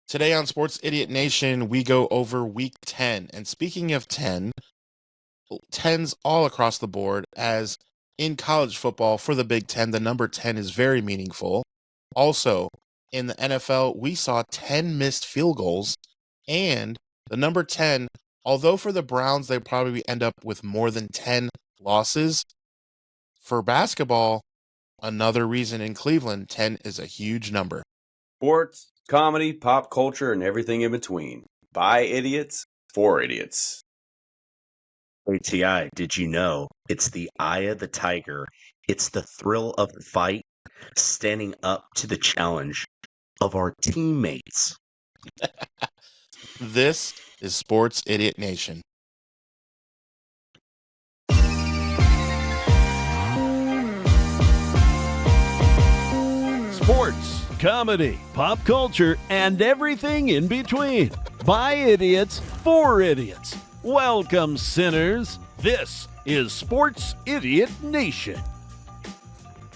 Today on Sports Idiot Nation, we go over week 10. And speaking of 10, 10s all across the board, as in college football for the Big Ten, the number 10 is very meaningful. Also, in the NFL, we saw 10 missed field goals, and the number 10, although for the Browns, they probably end up with more than 10 losses. For basketball, another reason in Cleveland, 10 is a huge number. Sports, comedy, pop culture, and everything in between. By idiots, for idiots. ATI, did you know it's the eye of the tiger? It's the thrill of the fight, standing up to the challenge of our teammates. This is Sports Idiot Nation. Sports, comedy, pop culture, and everything in between. By idiots, for idiots. Welcome, sinners. This is Sports Idiot Nation.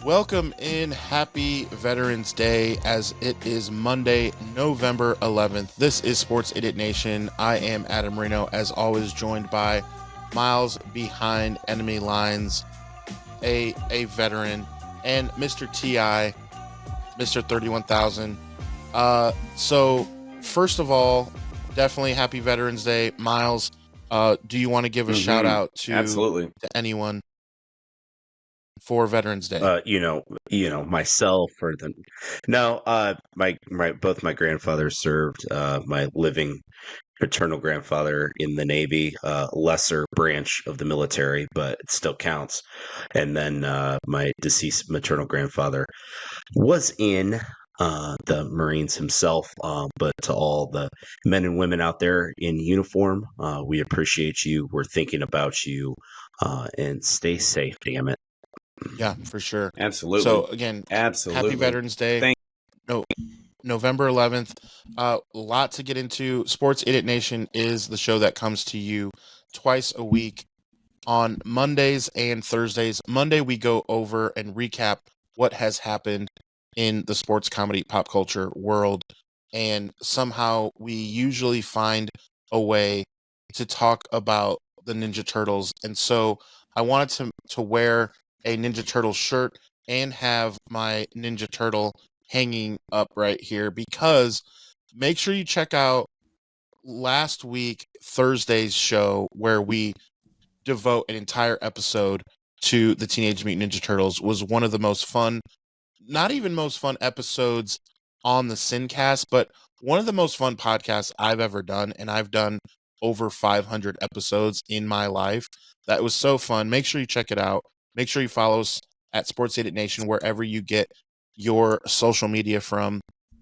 Welcome in. Happy Veterans Day, as it is Monday, November 11th. This is Sports Idiot Nation. I am Adam Reno, as always, joined by Miles behind enemy lines, a veteran, and Mr. T.I., Mr. 31,000. So, first of all, definitely happy Veterans Day. Miles, do you want to give a shout out to anyone for Veterans Day? Myself or the both my grandfathers served. My living paternal grandfather in the Navy, lesser branch of the military, but it still counts. And then my deceased maternal grandfather was in the Marines himself. But to all the men and women out there in uniform, we appreciate you. We're thinking about you, and stay safe, damn it. Yeah, for sure. Absolutely. So again, happy Veterans Day. November 11th. A lot to get into. Sports Idiot Nation is the show that comes to you twice a week on Mondays and Thursdays. Monday, we go over and recap what has happened in the sports, comedy, pop culture world. And somehow we usually find a way to talk about the Ninja Turtles. And so I wanted to wear a Ninja Turtle shirt and have my Ninja Turtle hanging up right here, because make sure you check out last week Thursday's show, where we devote an entire episode to the Teenage Mutant Ninja Turtles. Was one of the most fun, not even most fun episodes on the Sincast, but one of the most fun podcasts I've ever done, and I've done over 500 episodes in my life. That was so fun. Make sure you check it out. Make sure you follow us at Sports Idiot Nation wherever you get your social media from.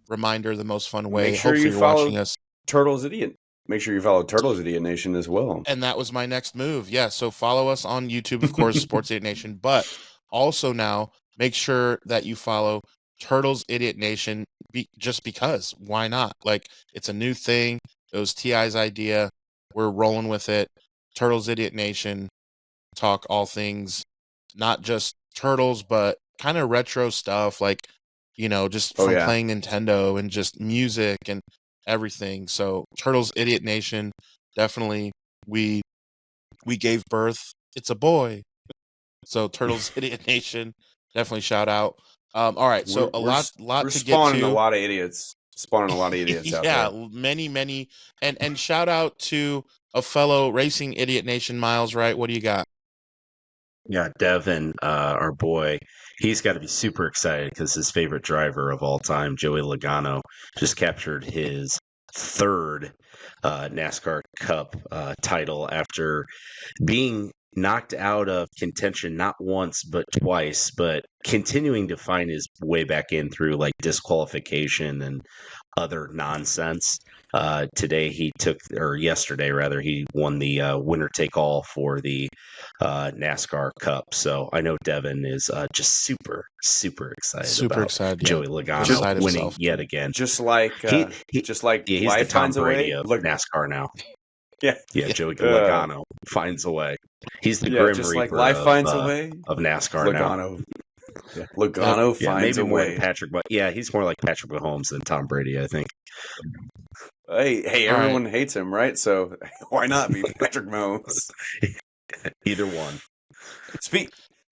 Reminder, the most fun way. Make sure Hopefully you you're follow watching us. Turtles Idiot. Make sure you follow Turtles Idiot Nation as well. And that was my next move. Yeah, so follow us on YouTube, of course, Sports Idiot Nation. But also now, make sure that you follow Turtles Idiot Nation, just because. Why not? Like, it's a new thing. It was T.I.'s idea. We're rolling with it. Turtles Idiot Nation. Talk all things, not just Turtles, but kind of retro stuff, like, just from playing Nintendo and just music and everything. So Turtles Idiot Nation, definitely, we gave birth. It's a boy. So Turtles Idiot Nation, definitely shout out. All right, so we're lot to get to. Spawning a lot of idiots out there. Yeah, many, and shout out to a fellow Racing Idiot Nation, Miles. Right, what do you got? Yeah, Devin, our boy, he's got to be super excited because his favorite driver of all time, Joey Logano, just captured his third NASCAR Cup title after being knocked out of contention not once but twice, but continuing to find his way back in through like disqualification and other nonsense. Yesterday rather, he won the winner take all for the NASCAR Cup. So I know Devin is just super excited about Joey Logano winning yet again. Just like he's the Tom Brady of NASCAR now. Yeah, Joey Logano finds a way. He's the Grim just Reaper like life finds a way of NASCAR Logano. now. Logano finds maybe a more way. than Patrick, but yeah, he's more like Patrick Mahomes than Tom Brady, I think. Hey, All everyone right. hates him, right? So why not be Patrick Mahomes? Either one.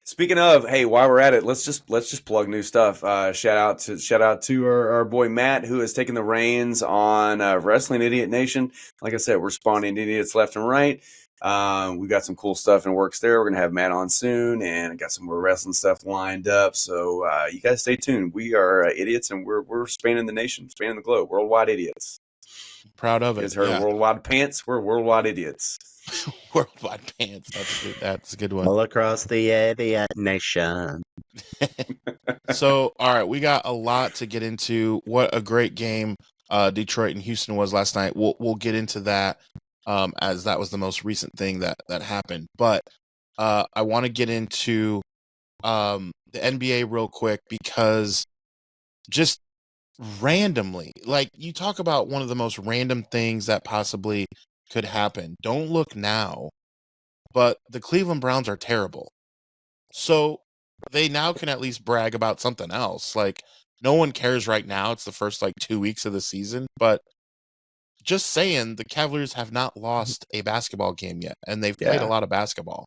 Speaking of, hey, while we're at it, let's just plug new stuff. Shout out to our boy Matt, who has taken the reins on Wrestling Idiot Nation. Like I said, we're spawning idiots left and right. We got some cool stuff in works there. We're gonna have Matt on soon, and I got some more wrestling stuff lined up. So you guys stay tuned. We are idiots, and we're spanning the nation, spanning the globe, worldwide idiots. Proud of You it. guys heard of Yeah. worldwide pants? We're worldwide idiots. Worldwide pants. That's a good one. All across the idiot nation. So, all right, we got a lot to get into. What a great game Detroit and Houston was last night. We'll get into that as that was the most recent thing that happened. But I want to get into the NBA real quick because just randomly, like you talk about one of the most random things that possibly could happen. Don't look now, but the Cleveland Browns are terrible. So they now can at least brag about something else. Like no one cares right now. It's the first like 2 weeks of the season, but just saying the Cavaliers have not lost a basketball game yet and they've played a Yeah, lot of basketball.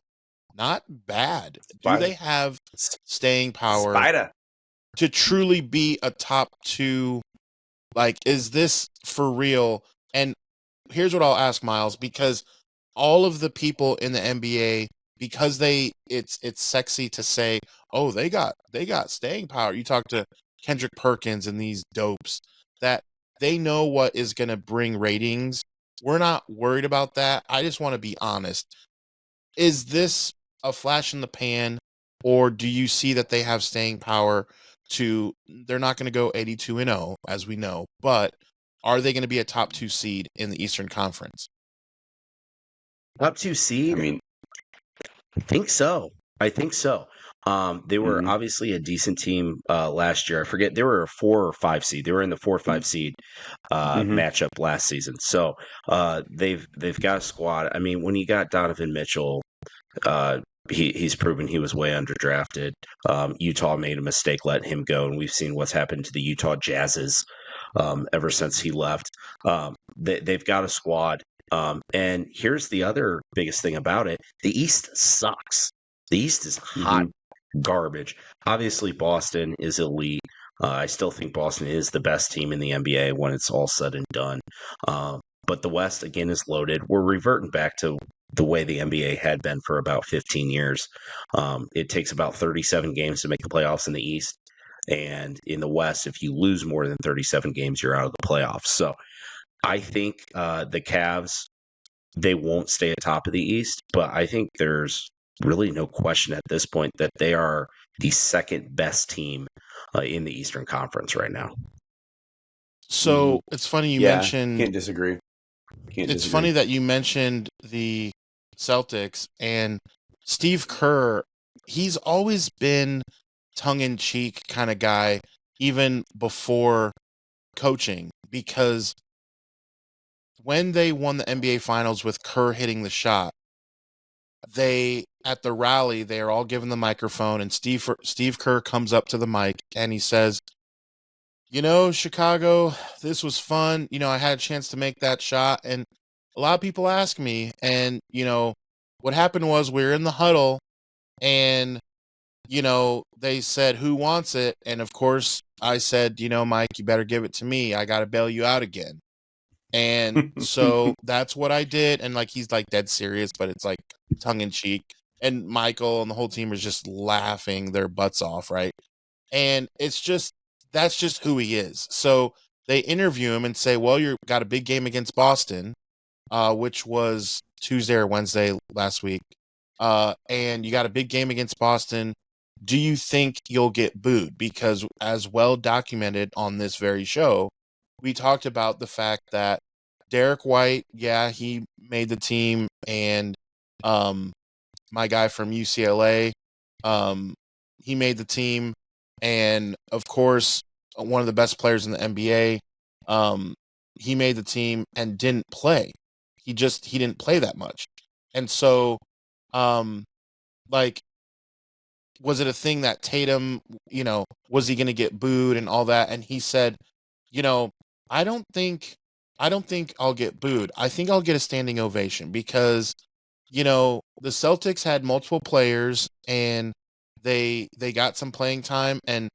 Not bad. Do Spider, they have staying power Spider. to truly be a top 2? Like is this for real? And here's what I'll ask Miles, because all of the people in the NBA, because it's sexy to say, oh, they got staying power. You talk to Kendrick Perkins and these dopes that they know what is going to bring ratings. We're not worried about that. I just want to be honest. Is this a flash in the pan, or do you see that they have staying power to, they're not going to go 82-0 as we know, but are they going to be a top 2 seed in the Eastern Conference? Top 2 I seed? mean, I think so. They were mhm. obviously a decent team last year. I forget, they were a 4 or 5 seed. They were in the 4 or 5 seed Mhm. matchup last season. So they've got a squad. I mean, when you got Donovan Mitchell, uh, he's proven he was way underdrafted. Utah made a mistake letting him go, and we've seen what's happened to the Utah Jazzes ever since he left. They've got a squad. And here's the other biggest thing about it. The East sucks. The East is hot Mhm. garbage. Obviously, Boston is elite. I still think Boston is the best team in the NBA when it's all said and done. But the West, again, is loaded. We're reverting back to the way the NBA had been for about 15 years. It takes about 37 games to make the playoffs in the East. And in the West, if you lose more than 37 games, you're out of the playoffs. So I think the Cavs, they won't stay atop of the East, but I think there's really no question at this point that they are the second best team in the Eastern Conference right now. So it's funny you Yeah, mentioned. can't disagree. It's funny that you mentioned the Celtics and Steve Kerr. He's always been tongue-in-cheek kind of guy, even before coaching, because when they won the NBA Finals with Kerr hitting the shot, they at the rally they are all given the microphone, and Steve Kerr comes up to the mic and he says, Chicago, this was fun. I had a chance to make that shot. And a lot of people ask me, and, what happened was we were in the huddle and, they said, who wants it? And of course, I said, Mike, you better give it to me. I got to bail you out again. And so that's what I did. And like, he's like dead serious, but it's like tongue in cheek. And Michael and the whole team is just laughing their butts off, right? And that's just who he is. So they interview him and say, well, you got a big game against Boston, which was Tuesday or Wednesday last week. And you got a big game against Boston. Do you think you'll get booed? Because as well documented on this very show, we talked about the fact that Derek White, yeah, he made the team, and my guy from UCLA, um, he made the team, and of course, one of the best players in the NBA, he made the team and didn't play. He didn't play that much, and so, um, like, was it a thing that Tatum, was he going to get booed and all that? And he said, you know, I don't think I don't think I'll get booed. I think I'll get a standing ovation because, the Celtics had multiple players and they got some playing time, and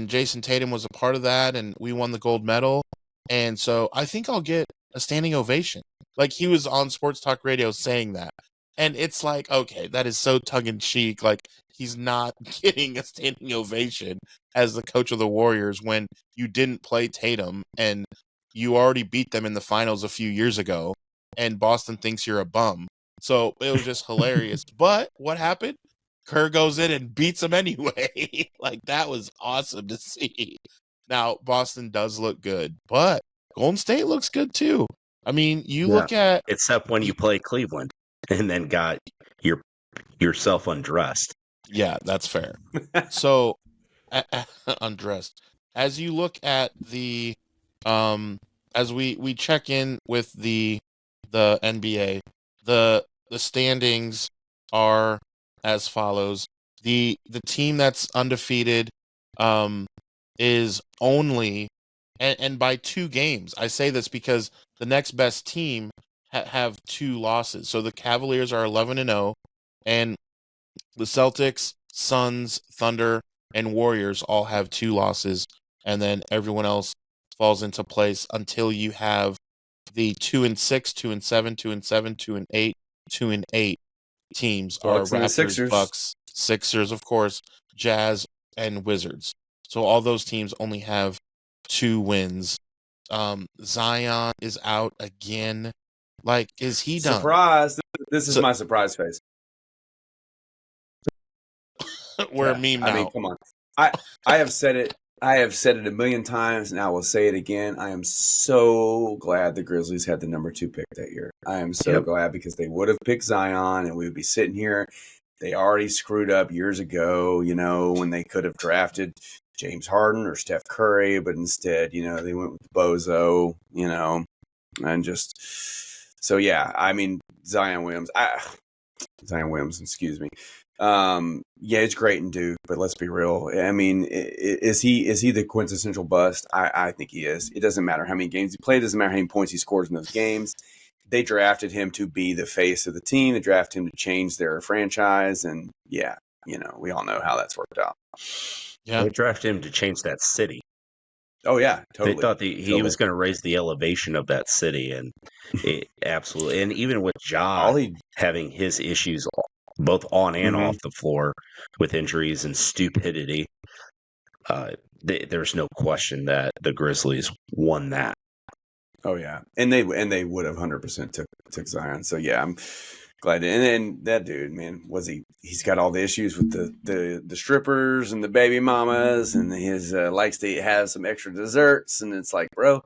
Jason Tatum was a part of that, and we won the gold medal. And so I think I'll get a standing ovation. Like, he was on Sports Talk Radio saying that. And it's like, okay, that is so tongue in cheek. Like, he's not getting a standing ovation as the coach of the Warriors when you didn't play Tatum and you already beat them in the finals a few years ago, and Boston thinks you're a bum. So it was just hilarious. But what happened? Kerr goes in and beats him anyway. Like, that was awesome to see. Now, Boston does look good, but Golden State looks good too. I mean, you look at... Except when you play Cleveland and then got yourself undressed. Yeah, that's fair. So, undressed. As you look at the... as we check in with the NBA, the standings are as follows. The team that's undefeated is only, and by 2 games. I say this because the next best team have 2 losses. So the Cavaliers are 11-0, and the Celtics, Suns, Thunder, and Warriors all have 2 losses, and then everyone else falls into place until you have the 2-6, 2-7, 2-7, 2-8, 2-8 teams are Raptors, Bucks, Sixers, of course, Jazz, and Wizards. So all those teams only have 2 wins. Zion is out again. Like, is he done? Surprise! This is my surprise face. We're a meme now. I mean, come on. I have said it. I have said it a million times, and I will say it again. I am so glad the Grizzlies had the number 2 pick that year. I am so glad, because they would have picked Zion, and we would be sitting here. They already screwed up years ago, when they could have drafted James Harden or Steph Curry, but instead, they went with Bozo, and just so, yeah. I mean, Zion Williams, excuse me. Yeah, it's great in Duke, but let's be real. I mean, is he the quintessential bust? I think he is. It doesn't matter how many games he played. It doesn't matter how many points he scores in those games. They drafted him to be the face of the team. They drafted him to change their franchise. And yeah, we all know how that's worked out. Yeah. They drafted him to change that city. Oh yeah, totally. They thought he was going to raise the elevation of that city, and absolutely. And even with Ja having his issues both on and off the floor with injuries and stupidity, there's no question that the Grizzlies won that. Oh yeah, and they would have 100% took Zion. So yeah, I'm glad. And then that dude, man, he's got all the issues with the strippers and the baby mamas, and his likes to have some extra desserts. And it's like, bro,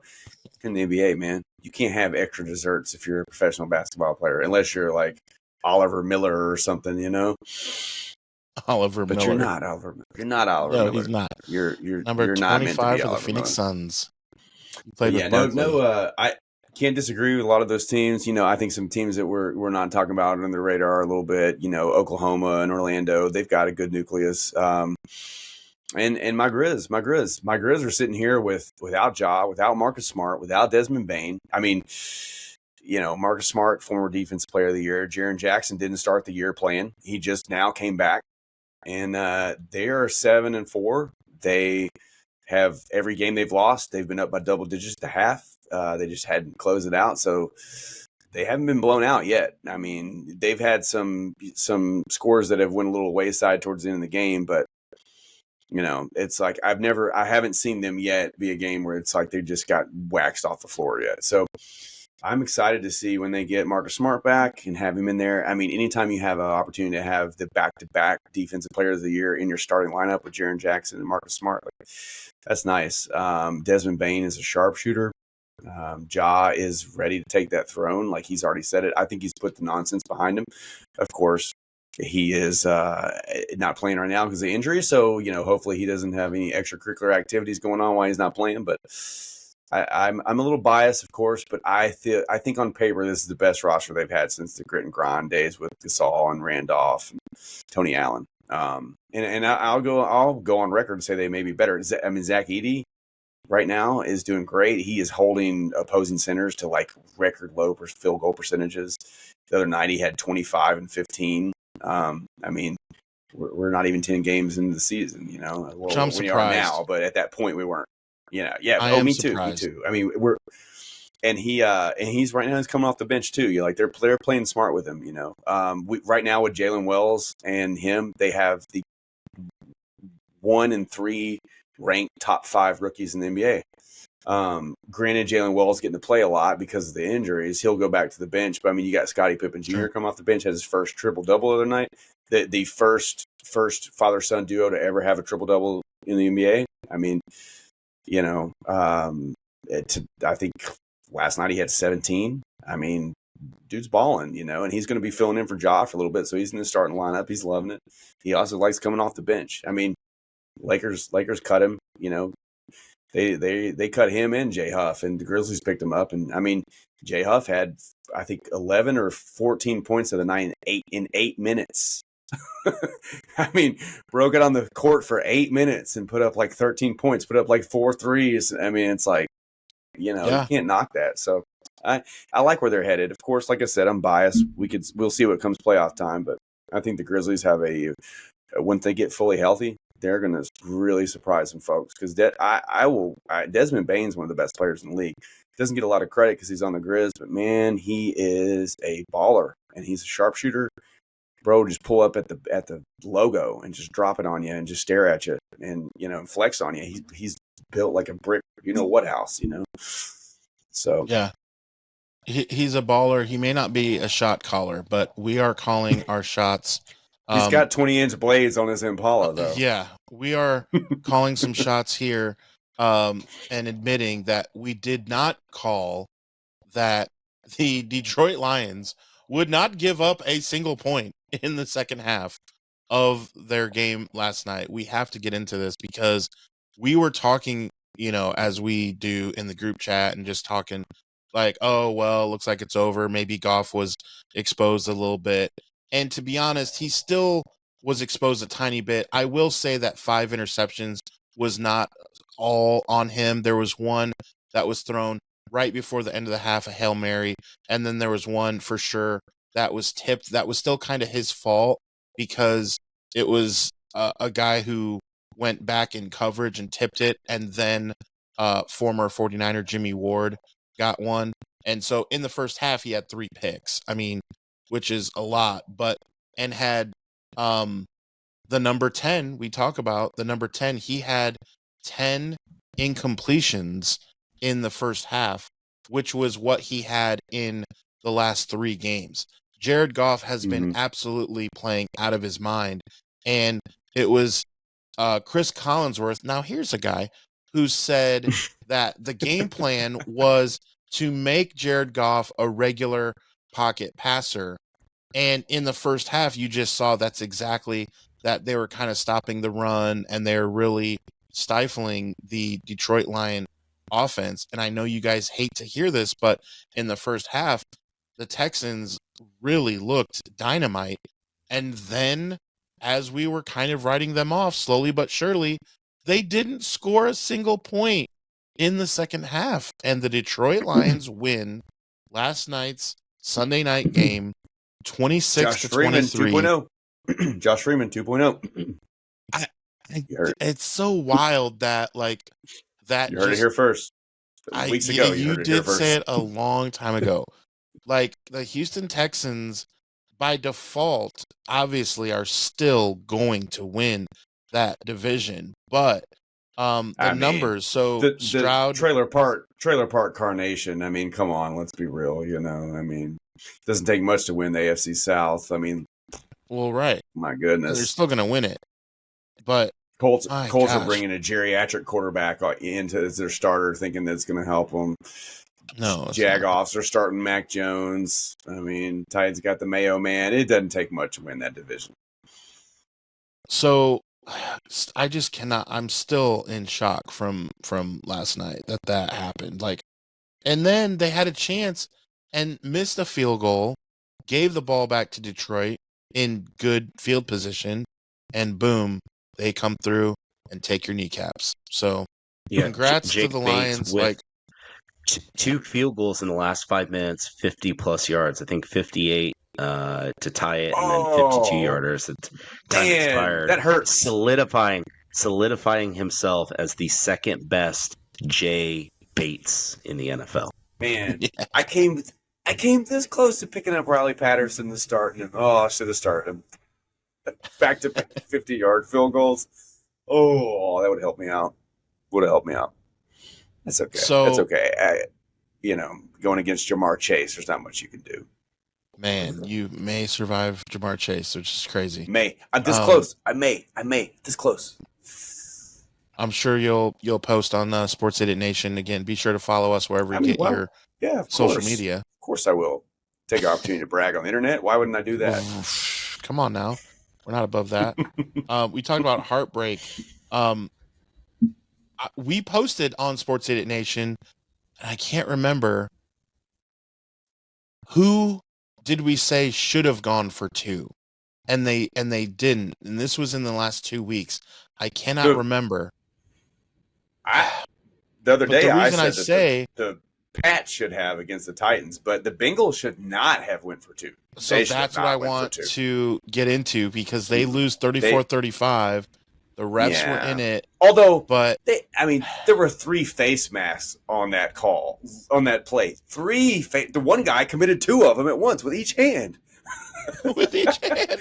in the NBA, man, you can't have extra desserts if you're a professional basketball player, unless you're like Oliver Miller or something, Oliver Miller. But you're not Oliver Miller. You're not Oliver Miller. No, he's not. You're number you're 25 not meant to be for the Oliver Phoenix Miller. Suns. I can't disagree with a lot of those teams. I think some teams that we're not talking about on the radar a little bit, Oklahoma and Orlando, they've got a good nucleus. And my Grizz are sitting here without Ja, without Marcus Smart, without Desmond Bane. I mean, Marcus Smart, former defensive player of the year. Jaren Jackson didn't start the year playing. He just now came back. And they are 7-4. They have every game they've lost, they've been up by double digits to half. They just hadn't closed it out. So they haven't been blown out yet. I mean, they've had some scores that have went a little wayside towards the end of the game, but it's like I haven't seen them yet be a game where it's like they just got waxed off the floor yet. So I'm excited to see when they get Marcus Smart back and have him in there. I mean, anytime you have an opportunity to have the back-to-back defensive players of the year in your starting lineup with Jaren Jackson and Marcus Smart, that's nice. Desmond Bane is a sharpshooter. Ja is ready to take that throne. Like, he's already said it. I think he's put the nonsense behind him. Of course, he is not playing right now because of injury. So, hopefully he doesn't have any extracurricular activities going on while he's not playing. But I'm a little biased, of course, but I think on paper this is the best roster they've had since the grit and grind days with Gasol and Randolph and Tony Allen. And I'll go on record and say they may be better. Zach Edey, right now is doing great. He is holding opposing centers to like record low field goal percentages. The other night he had 25 and 15. I mean, we're not even 10 games into the season, you know. Which I'm we are surprised. now, but at that point we weren't. You know, yeah. I am me surprised. too. I mean, he's right now he's coming off the bench too. You like they're playing smart with him. You know, right now with Jalen Wells and him, they have the 1 and 3 ranked top 5 rookies in the NBA. Granted, Jalen Wells getting to play a lot because of the injuries. He'll go back to the bench, but I mean, you got Scottie Pippen Jr. come off the bench, has his first triple double the other night. The first father son duo to ever have a triple double in the NBA. I mean, you know, I think last night he had 17. I mean, dude's balling, you know, and he's going to be filling in for Ja for a little bit, so he's in the starting lineup. He's loving it. He also likes coming off the bench. I mean, Lakers cut him, you know. They cut him and Jay Huff, and the Grizzlies picked him up. And I mean, Jay Huff had, I think, 11 or 14 points of the night in 8 minutes. I mean, broke it on the court for 8 minutes and put up like 13 points, put up like 4 threes. I mean, it's like, you know, you can't knock that. So I like where they're headed. Of course, like I said, I'm biased. We'll see what comes playoff time, but I think the Grizzlies have when they get fully healthy, they're going to really surprise some folks because Desmond Bane's one of the best players in the league. Doesn't get a lot of credit because he's on the Grizz, but man, he is a baller and he's a sharpshooter. Bro, just pull up at the logo and just drop it on you and just stare at you and, you know, flex on you. He's built like a brick, you know what house, you know? So yeah, he's a baller. He may not be a shot caller, but we are calling our shots. He's got 20-inch blades on his Impala, though. Yeah, we are calling some shots here and admitting that we did not call that the Detroit Lions would not give up a single point in the second half of their game last night. We have to get into this because we were talking, you know, as we do in the group chat and just talking like, oh, well, looks like it's over. Maybe Goff was exposed a little bit. And to be honest, he still was exposed a tiny bit. I will say that 5 interceptions was not all on him. There was one that was thrown right before the end of the half, a Hail Mary. And then there was one for sure that was tipped. That was still kind of his fault because it was a guy who went back in coverage and tipped it. And then former 49er Jimmy Ward got one. And so in the first half, he had 3 picks. I mean, which is a lot, and had the number 10, we talk about the number 10, he had 10 incompletions in the first half, which was what he had in the last 3 games. Jared Goff has been absolutely playing out of his mind, and it was Chris Collinsworth. Now, here's a guy who said that the game plan was to make Jared Goff a regular pocket passer. And in the first half, you just saw that's exactly that. They were kind of stopping the run and they're really stifling the Detroit Lion offense. And I know you guys hate to hear this, but in the first half, the Texans really looked dynamite. And then as we were kind of writing them off slowly but surely, they didn't score a single point in the second half. And the Detroit Lions win last night's Sunday night game 26 to 23. 2.0. Josh Freeman 2.0. It's so wild that that you heard it here first. Weeks ago, you did say it a long time ago. Like the Houston Texans, by default, obviously are still going to win that division, but numbers. So Stroud, the trailer park carnation. I mean, come on, let's be real. You know, I mean, it doesn't take much to win the AFC South. I mean, well, right. My goodness, they're still going to win it, but Colts are bringing a geriatric quarterback into as their starter, thinking that's going to help them. No, Jagoffs are starting Mac Jones. I mean, Titans got the Mayo man. It doesn't take much to win that division. So I just cannot. I'm still in shock from last night that happened. And then they had a chance and missed a field goal, gave the ball back to Detroit in good field position, and boom, they come through and take your kneecaps. So Yeah, congrats to Jake the Bates Lions. with Like, 2 field goals in the last 5 minutes, 50+ yards. I think 58 to tie it, and then 52 yarders at time expired. That hurts. Solidifying himself as the second best Jay Bates in the NFL. Man, yeah. I came this close to picking up Riley Patterson to start him. Oh, I should have started him. Back-to-back 50-yard field goals. Oh, that would help me out. Would have helped me out. That's okay. That's okay. Going against Jamar Chase, there's not much you can do. Man, you may survive Jamar Chase, which is crazy. I'm this close. I may. This close. I'm sure you'll post on Sports Idiot Nation. Again, be sure to follow us wherever you get your social media. Of course I will. Take an opportunity to brag on the internet. Why wouldn't I do that? Come on now. We're not above that. We talked about heartbreak. We posted on Sports Idiot Nation, and I can't remember who did we say should have gone for 2, and they didn't. And this was in the last 2 weeks. I cannot remember. The other day, I said the Pats should have against the Titans, but the Bengals should not have went for 2. So that's what I want to get into, because they lose 34-35. The refs were in it. Although, there were 3 face masks on that call, on that play. The one guy committed 2 of them at once with each hand. With each hand.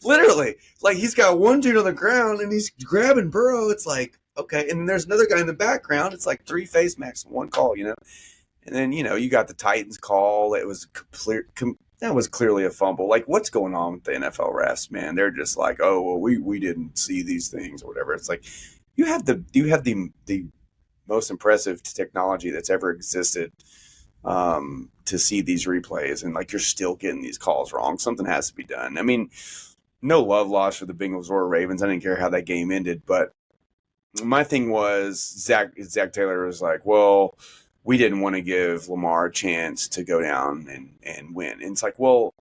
Literally. Like, he's got one dude on the ground, and he's grabbing Burrow. It's like, okay. And then there's another guy in the background. It's like 3 face masks in one call, And then, you got the Titans call. It was that was clearly a fumble. Like, what's going on with the NFL refs, man? They're just like, oh, well, we didn't see these things or whatever. It's like, you have the most impressive technology that's ever existed to see these replays, and like, you're still getting these calls wrong. Something has to be done. I mean, no love lost for the Bengals or Ravens. I didn't care how that game ended, but my thing was Zach Taylor was like, well, we didn't want to give Lamar a chance to go down and win. And it's like, well,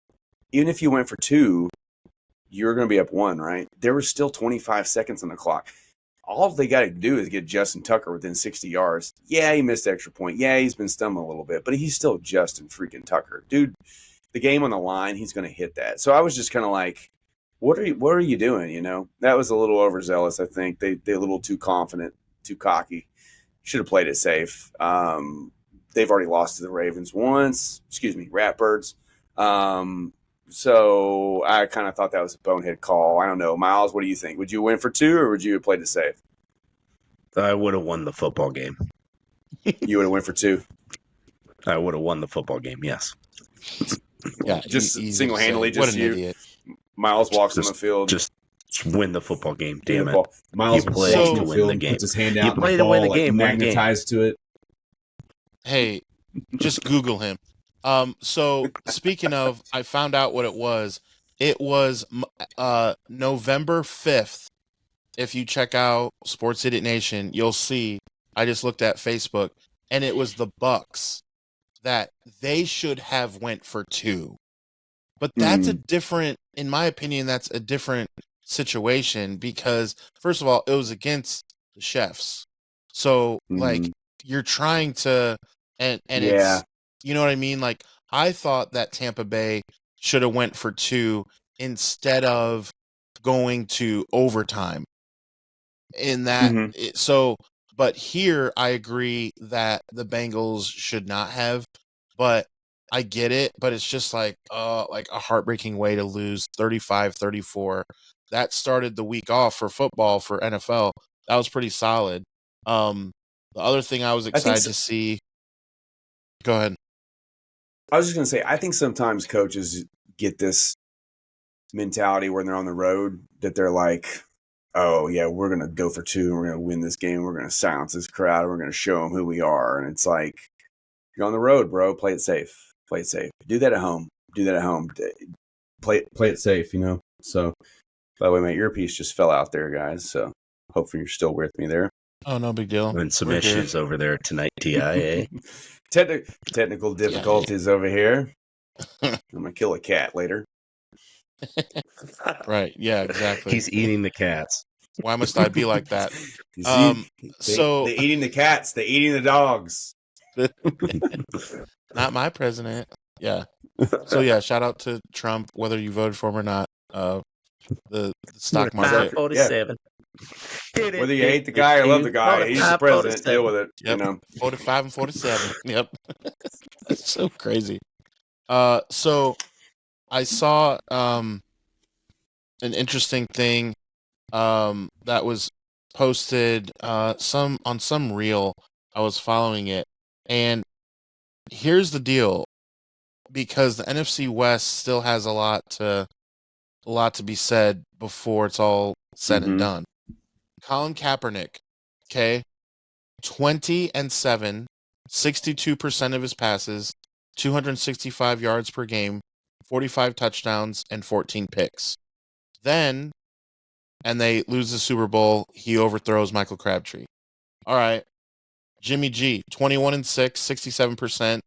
even if you went for 2, you're going to be up 1, right? There was still 25 seconds on the clock. All they got to do is get Justin Tucker within 60 yards. Yeah, he missed the extra point. Yeah, he's been stumbling a little bit, but he's still Justin freaking Tucker. Dude, the game on the line, he's going to hit that. So I was just kind of like, what are you doing, That was a little overzealous, I think. They're a little too confident, too cocky. Should have played it safe. They've already lost to the Ravens once. Ratbirds. So I kind of thought that was a bonehead call. I don't know. Miles, what do you think? Would you win for 2, or would you have played it safe? I would have won the football game. You would have went for 2? I would have won the football game, yes. Yeah, just single-handedly. What an idiot. Miles walks on the field. Just win the football game, damn it. Miles plays to win the game. Puts his hand out, you play to win the game, magnetized to it. Hey, just Google him. So speaking of, I found out what it was. It was November 5th. If you check out Sports Idiot Nation, you'll see. I just looked at Facebook, and it was the Bucks that they should have went for 2. But that's a different, in my opinion, that's a different situation, because first of all, it was against the Chefs. So like, you're trying to, and it's, you know what I mean? Like, I thought that Tampa Bay should have went for 2 instead of going to overtime in that. But here I agree that the Bengals should not have, but I get it, but it's just like a heartbreaking way to lose 35-34. That started the week off for football for NFL. That was pretty solid. The other thing I was excited to see. Go ahead. I was just going to say, I think sometimes coaches get this mentality when they're on the road that they're like, oh, yeah, we're going to go for 2 and we're going to win this game. We're going to silence this crowd and we're going to show them who we are. And it's like, you're on the road, bro. Play it safe. Play it safe. Do that at home. Play it safe, So, by the way, my earpiece just fell out there, guys. So, hopefully you're still with me there. Oh, no big deal. And some issues over there tonight, TIA. Technical difficulties over here. I'm going to kill a cat later. Right. Yeah, exactly. He's eating the cats. Why must I be like that? You see, So they eating the cats, they eating the dogs. not my president. Yeah. So yeah, shout out to Trump, whether you voted for him or not. The stock market. 547. Whether you hate the guy or love the guy, he's the president. Deal with it. Yep. You know, 45 and 47. Yep. That's so crazy. So I saw an interesting thing that was posted on some reel. I was following it, and here's the deal, because the NFC West still has a lot to be said before it's all said and done. Colin Kaepernick, okay, 20-7, 62% of his passes, 265 yards per game, 45 touchdowns, and 14 picks. Then, and they lose the Super Bowl, he overthrows Michael Crabtree. All right. Jimmy G, 21-6,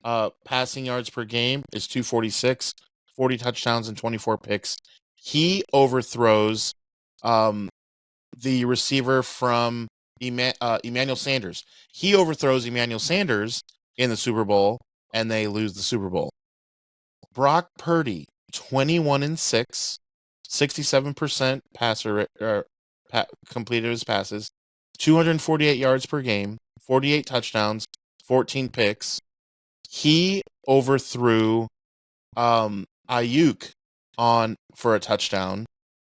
67%. Passing yards per game is 246, 40 touchdowns and 24 picks. He overthrows the receiver from Emmanuel Sanders. He overthrows Emmanuel Sanders in the Super Bowl, and they lose the Super Bowl. Brock Purdy, 21-6, 67% completed his passes, 248 yards per game, 48 touchdowns, 14 picks. He overthrew Ayuk for a touchdown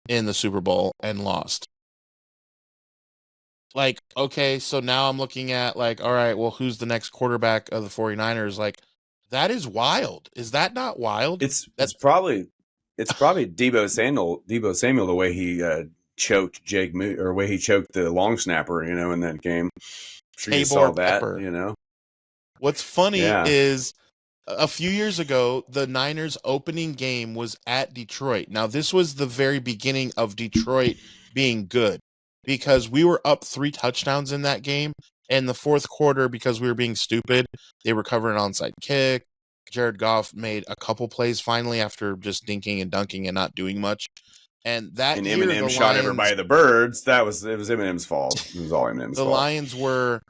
in the Super Bowl and lost. Like, okay, so now I'm looking at, like, all right, well, who's the next quarterback of the 49ers? Like, that is wild. Is that not wild? It's probably Debo Samuel the way he choked Jake Moody, or the way he choked the long snapper, you know, in that game. I'm sure you saw that, you know. What's funny is a few years ago, the Niners opening game was at Detroit. Now, this was the very beginning of Detroit being good, because we were up 3 touchdowns in that game. And the fourth quarter, because we were being stupid, they recovered an onside kick. Jared Goff made a couple plays finally after just dinking and dunking and not doing much. And that year, Eminem shot everybody the birds. It was Eminem's fault. It was all Eminem's fault. The Lions were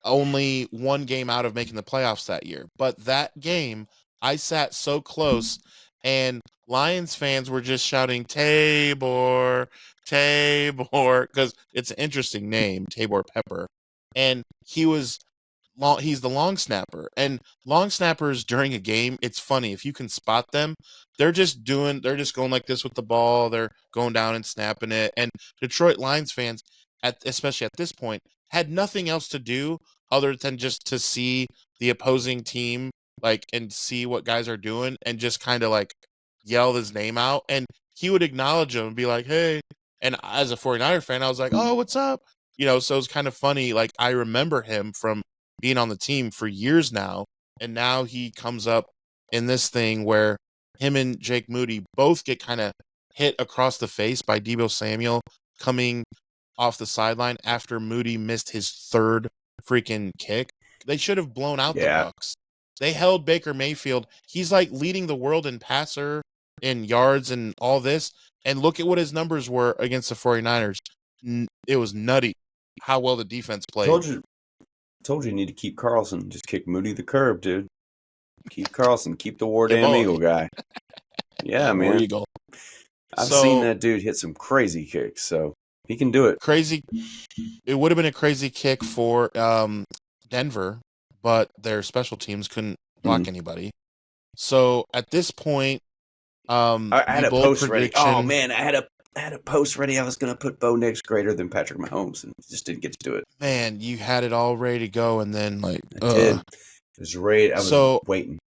only 1 game out of making the playoffs that year. But that game, I sat so close, and Lions fans were just shouting, Tabor, Tabor, because it's an interesting name, Tabor Pepper. And he's the long snapper. And long snappers during a game, it's funny. If you can spot them, they're just going like this with the ball. They're going down and snapping it. And Detroit Lions fans, especially at this point, had nothing else to do other than just to see the opposing team, like, and see what guys are doing, and just kind of like yell his name out. And he would acknowledge him and be like, hey. And as a 49er fan, I was like, oh, what's up? You know, so it's kind of funny. Like, I remember him from being on the team for years now, and now he comes up in this thing where him and Jake Moody both get kind of hit across the face by Deebo Samuel coming off the sideline after Moody missed his 3rd freaking kick. They should have blown out the Bucs. They held Baker Mayfield. He's like leading the world in passer, in yards, and all this. And look at what his numbers were against the 49ers. It was nutty how well the defense played. Told you need to keep Carlson. Just kick Moody the curb, dude. Keep Carlson. Keep the War Damn Eagle guy. Yeah, man. Eagle. I've seen that dude hit some crazy kicks, so he can do it. Crazy. It would have been a crazy kick for Denver, but their special teams couldn't block anybody. So at this point, I had a post ready. Oh man, I had a post ready. I was going to put Bo Nix greater than Patrick Mahomes, and just didn't get to do it. Man, you had it all ready to go, and then like I did. It was ready. I was waiting.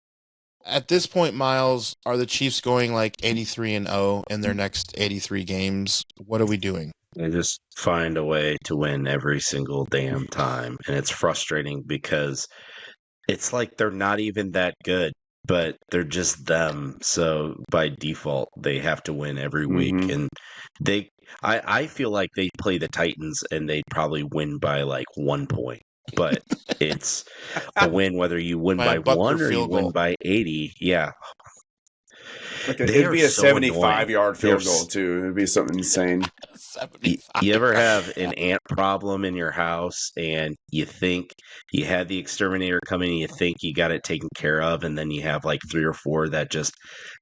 At this point, Miles, are the Chiefs going like 83-0 in their next 83 games? What are we doing? They just find a way to win every single damn time, and it's frustrating because it's like they're not even that good, but they're just them. So by default, they have to win every week. And I feel like they play the Titans and they probably win by like 1 point. But it's a win whether you win by 1 or you win by 80. Yeah. it'd be a so 75-yard field goal too. It'd be something insane. You ever have an ant problem in your house and you think you had the exterminator coming and you think you got it taken care of, and then you have like 3 or 4 that just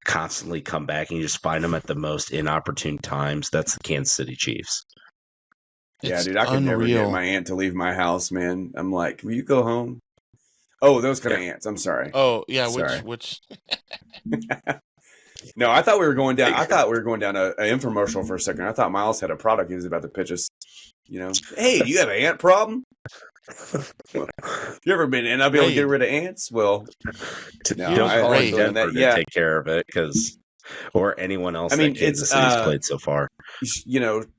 constantly come back and you just find them at the most inopportune times? That's the Kansas City Chiefs. Yeah, dude, I could never get my aunt to leave my house, man. I'm like, will you go home? Oh, those kind of ants. I'm sorry. Oh, yeah, sorry. which No, I thought we were going down. I thought we were going down an infomercial for a second. I thought Miles had a product he was about to pitch us. Hey, do you have an ant problem? You ever been in? I'll be able to get rid of ants. Well, no, don't call Denver to take care of it, or anyone else. I mean, Kansas City's played so far.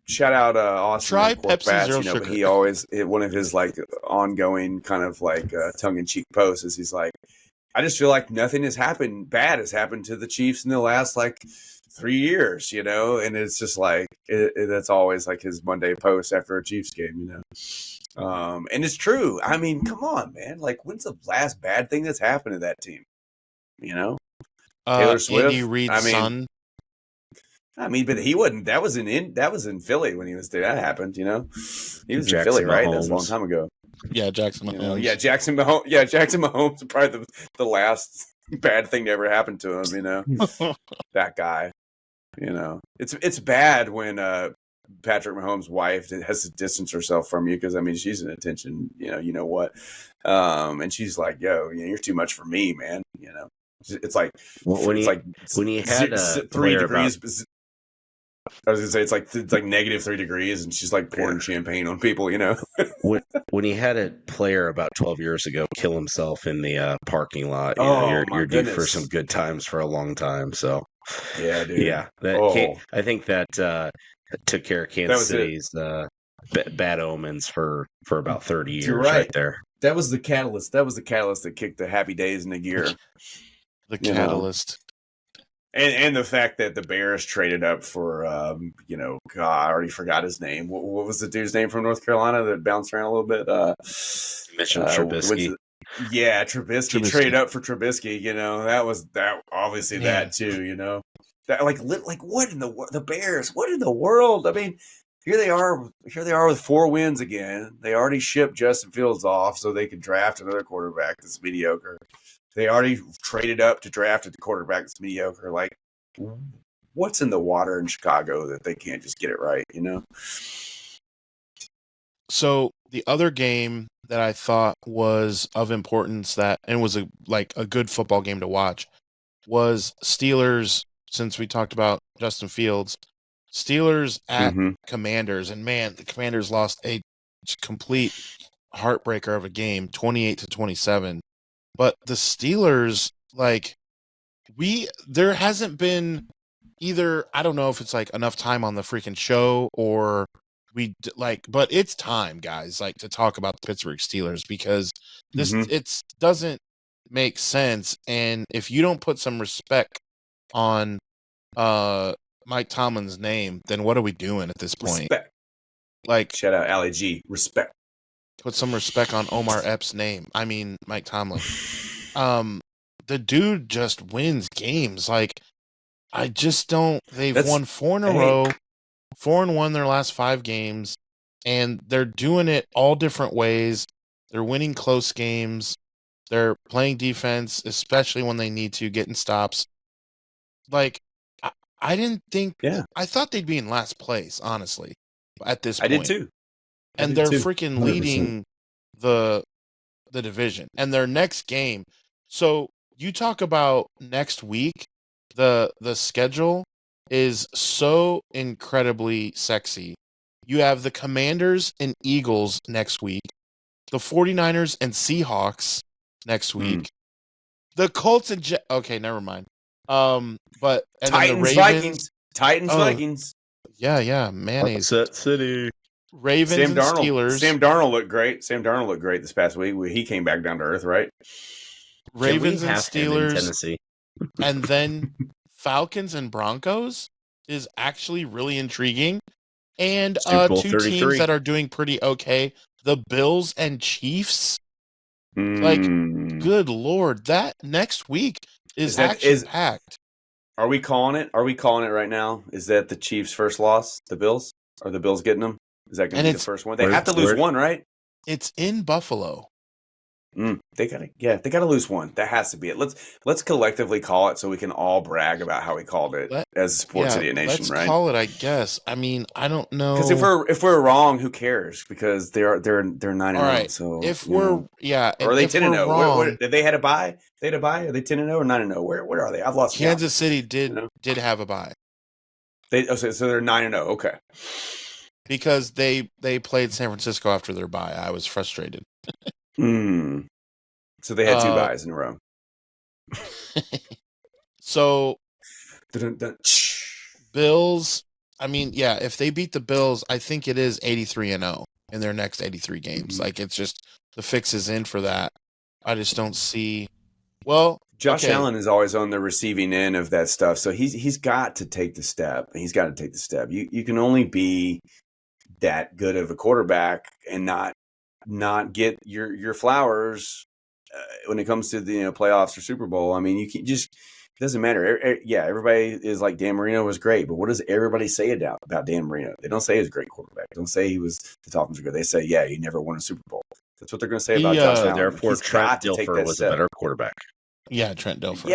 Shout out Austin. Try Pepsi Bats, Zero Sugar. But he always one of his like ongoing kind of like tongue-in-cheek posts is he's like, I just feel like nothing bad has happened to the Chiefs in the last like 3 years, and it's just like that's always like his Monday post after a Chiefs game, and it's true. I mean, come on, man! Like, when's the last bad thing that's happened to that team? Taylor Swift, Andy Reid's son. I mean, but he wasn't. That was in Philly when he was there. That happened, He was Jackson in Philly, right? Mahomes. That was a long time ago. Yeah, Jackson Mahomes. Jackson Mahomes. Yeah, Jackson Mahomes is probably the last bad thing to ever happen to him. That guy. It's bad when Patrick Mahomes' wife has to distance herself from you because she's an attention. And she's like, "Yo, you're too much for me, man." It's like when you had 3 degrees. I was gonna say it's like -3 degrees, and she's like pouring champagne on people. when he had a player about 12 years ago kill himself in the parking lot, you're due for some good times for a long time. So yeah, dude. Yeah, I think that took care of Kansas City's bad omens for about 30 years. Right there. That was the catalyst. That was the catalyst that kicked the happy days into gear. The catalyst. And the fact that the Bears traded up for, God, I already forgot his name. What was the dude's name from North Carolina that bounced around a little bit? Mitchell Trubisky. Trubisky traded up for Trubisky. That was that. Obviously, that too. That like what in the Bears? What in the world? I mean, here they are with 4 wins again. They already shipped Justin Fields off so they could draft another quarterback that's mediocre. They already traded up to draft a quarterback that's mediocre. Like, what's in the water in Chicago that they can't just get it right, So the other game that I thought was of importance and was a good football game to watch was Steelers, since we talked about Justin Fields. Steelers at Commanders. And, man, the Commanders lost a complete heartbreaker of a game, 28-27. But the Steelers, there hasn't been either, I don't know if it's enough time on the freaking show or but it's time, guys, to talk about the Pittsburgh Steelers because this, it doesn't make sense. And if you don't put some respect on Mike Tomlin's name, then what are we doing at this point? Respect. Shout out Ali G. Respect. Put some respect on Omar Epps' name. I mean, Mike Tomlin. The dude just wins games. I just don't. They've won 4 in a row, 4-1 their last 5 games, and they're doing it all different ways. They're winning close games. They're playing defense, especially when they need to, getting stops. I didn't think. Yeah. I thought they'd be in last place, honestly, at this point. I did too. And they're freaking 100%. Leading the division. And their next game. So you talk about next week, the schedule is so incredibly sexy. You have the Commanders and Eagles next week, the 49ers and Seahawks next week, the Colts and okay, never mind. But and Titans, the Ravens, Vikings. Yeah, mayonnaise. Upset City. Ravens and Steelers. Sam Darnold looked great. This past week. He came back down to earth, right? Ravens and Steelers, Tennessee. And then Falcons and Broncos is actually really intriguing. And 2 teams that are doing pretty okay, the Bills and Chiefs. Good Lord, that next week is actually packed. Are we calling it? Are we calling it right now? Is that the Chiefs' first loss? The Bills? Are the Bills getting them? Is that going to be the first one? They have to lose one, right? It's in Buffalo. They gotta lose one. That has to be it. Let's collectively call it so we can all brag about how we called it as a Sports Idiot Nation, right? Let's call it, I guess. I mean, I don't know. Because if we're wrong, who cares? Because they're 9-0. Right. So if we're or are they 10-0? Did they had a bye? They had a bye? Are they 10-0 or 9-0? Where are they? I've lost count. Kansas City did have a bye. So they're 9-0. Okay. Because they played San Francisco after their bye. I was frustrated. So they had 2 byes in a row. So Bills, I mean, if they beat the Bills, I think it is 83-0 in their next 83 games. Like, it's just the fix is in for that. I just don't see. Well, Josh Allen is always on the receiving end of that stuff, so he's got to take the step. You can only be that good of a quarterback and not get your flowers when it comes to the playoffs or Super Bowl. I mean, you can just. It doesn't matter. Everybody is like Dan Marino was great, but what does everybody say about Dan Marino? They don't say he's a great quarterback. They don't say he was the Dolphins were good. They say, he never won a Super Bowl. That's what they're going to say about Josh Allen. Therefore, Trent Dilfer was a better quarterback. Yeah, Trent Dilfer.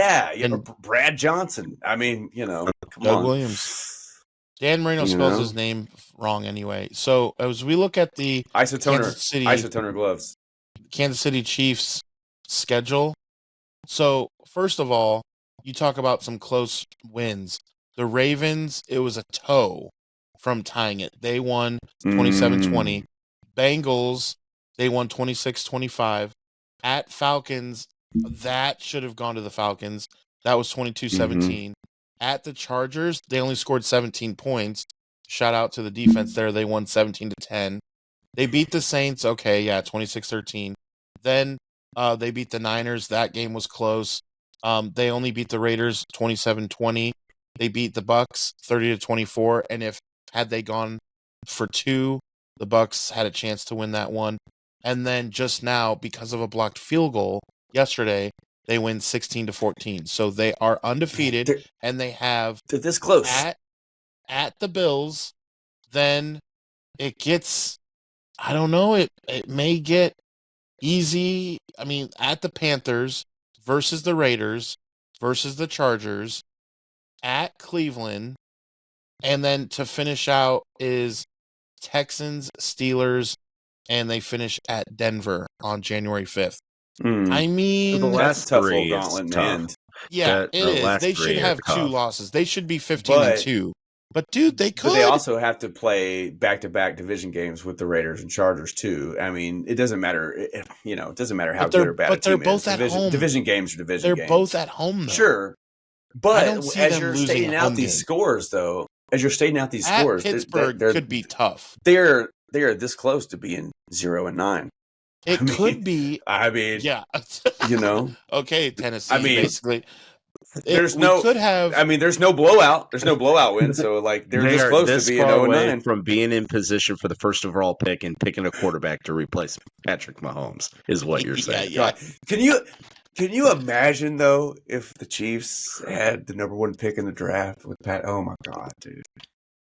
And Brad Johnson. I mean, come Doug on. Williams. Dan Marino spells his name wrong anyway. So as we look at the Isotoner gloves, Kansas City Chiefs schedule. So first of all, you talk about some close wins. The Ravens, it was a toe from tying it. They won 27-20. Bengals, they won 26-25. At Falcons, that should have gone to the Falcons. That was 22-17. At the Chargers, they only scored 17 points. Shout out to the defense there. They won 17-10. They beat the Saints. 26-13. Then they beat the Niners. That game was close. They only beat the Raiders 27-20. They beat the Bucks 30-24. And had they gone for 2, the Bucks had a chance to win that one. And then just now, because of a blocked field goal yesterday, they win 16-14. So they are undefeated, and they have they're this close at the Bills. Then it gets, I don't know, it may get easy. I mean, at the Panthers versus the Raiders versus the Chargers, at Cleveland, and then to finish out is Texans, Steelers, and they finish at Denver on January 5th. I mean, the last tough 3 gauntlet is tough. End. Yeah, it is. They should have 2 losses. They should be 15-2. But dude, they could. But they also have to play back-to-back division games with the Raiders and Chargers too. I mean, it doesn't matter. It doesn't matter how good or bad. But they're both at home. Division games are division games. They're both at home, though. Sure, but as you're stating out these scores, though, Pittsburgh could be tough. They're this close to being 0-9. It could be. I mean, yeah. Okay, Tennessee. I mean, basically. There's no blowout. There's no blowout win. So they're this close to being 0-9 from being in position for the first overall pick and picking a quarterback to replace Patrick Mahomes is what you're saying. Yeah. Can you imagine though if the Chiefs had the number 1 pick in the draft with Pat? Oh my God, dude!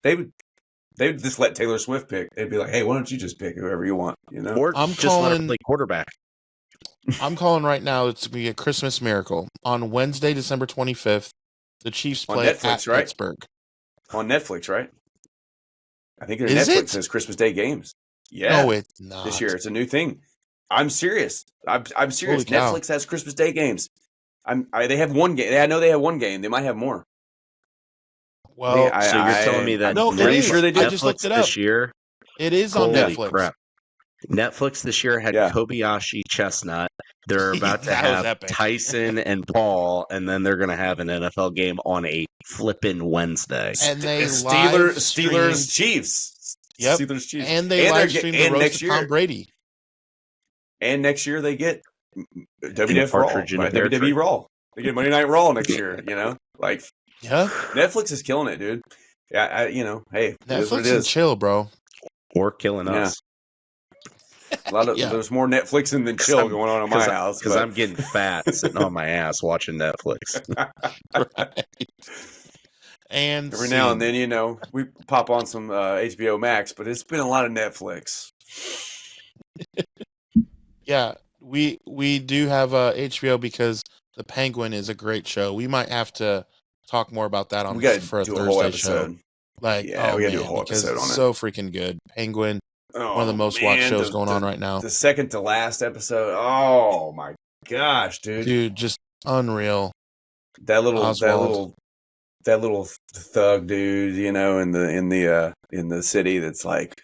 They would just let Taylor Swift pick. They'd be like, hey, why don't you just pick whoever you want? Or just let him play quarterback. I'm calling right now. It's going to be a Christmas miracle. On Wednesday, December 25th, the Chiefs play Netflix, at Pittsburgh. On Netflix, right? I think Netflix has Christmas Day games. Yeah. No, it's not. This year. It's a new thing. I'm serious. I'm serious. Netflix has Christmas Day games. They have 1 game. I know they have 1 game. They might have more. Well, so you're telling me that pretty sure they did. I just looked it up. This year? It is on Netflix. Crap. Netflix this year had Kobayashi Chestnut. They're about to have Tyson and Paul, and then they're going to have an NFL game on a flippin' Wednesday. And they Steelers Chiefs. Yep. Steelers Chiefs. And they live stream the roast of Tom Brady. And next year they get WWF Raw. WWE Raw. They get Monday Night Raw next year. Netflix is killing it, dude. Yeah, hey, Netflix is chill, bro. Or killing us. There's more Netflixing than chill going on in my house. Because I'm getting fat sitting on my ass watching Netflix. Right. And every now and then, we pop on some HBO Max, but it's been a lot of Netflix. Yeah, we do have HBO because The Penguin is a great show. We might have to talk more about that for a do Thursday a whole episode. show. Like, we gotta do a whole episode on it. It's so freaking good. Penguin, one of the most watched shows going on right now. The second to last episode. Oh my gosh, dude! Dude, just unreal. That little thug dude, in the city that's like,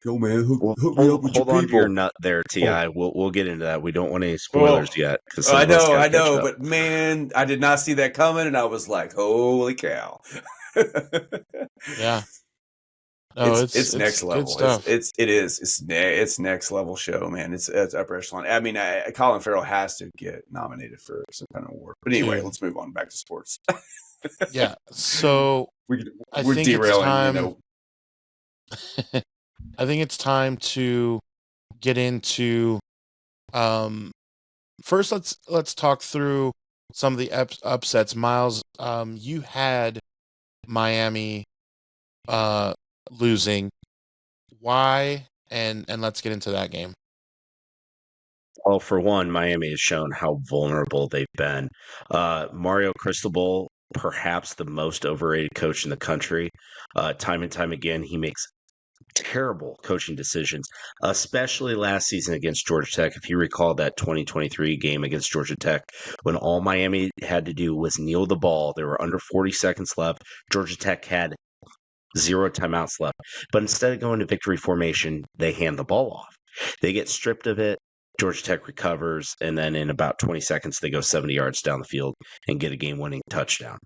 yo man, hook me up with your people. Hold on to your nut there, Ti. We'll get into that. We don't want any spoilers yet. I know, but man, I did not see that coming, and I was like, holy cow! Yeah. No, it's next level. Stuff. It's next level show, man. It's upper echelon. I mean, Colin Farrell has to get nominated for some kind of award. But anyway, let's move on back to sports. Yeah. So I think derailing. I think it's time to get into. First, let's talk through some of the upsets. Miles, you had Miami losing. Why? And let's get into that game. Well, for one, Miami has shown how vulnerable they've been. Mario Cristobal, perhaps the most overrated coach in the country. Time and time again, he makes terrible coaching decisions, especially last season against Georgia Tech. If you recall that 2023 game against Georgia Tech, when all Miami had to do was kneel the ball, there were under 40 seconds left. Georgia Tech had 0 timeouts left. But instead of going to victory formation, they hand the ball off. They get stripped of it. Georgia Tech recovers, and then in about 20 seconds, they go 70 yards down the field and get a game-winning touchdown.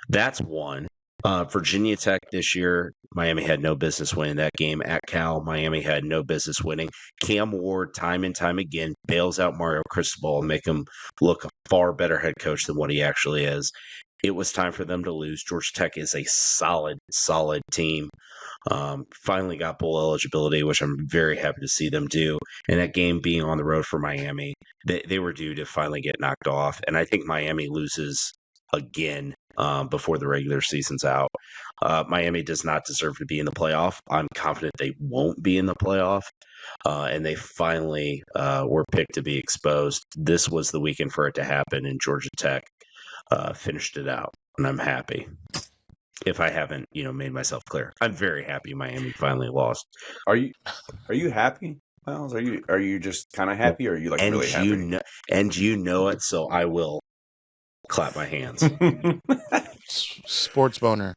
That's one. Virginia Tech this year, Miami had no business winning that game. At Cal, Miami had no business winning. Cam Ward, time and time again, bails out Mario Cristobal and make him look a far better head coach than what he actually is. It was time for them to lose. Georgia Tech is a solid team. Finally got bowl eligibility, which I'm very happy to see them do. And that game being on the road for Miami, they were due to finally get knocked off. And I think Miami loses again before the regular season's out. Miami does not deserve to be in the playoff. I'm confident they won't be in the playoff. And they finally were picked to be exposed. This was the weekend for it to happen, and Georgia Tech finished it out, and I'm happy. If I haven't, made myself clear, I'm very happy Miami finally lost. Are you happy, Miles? Are you just kind of happy, or are you really happy? And you know it, so I will clap my hands. Sports boner.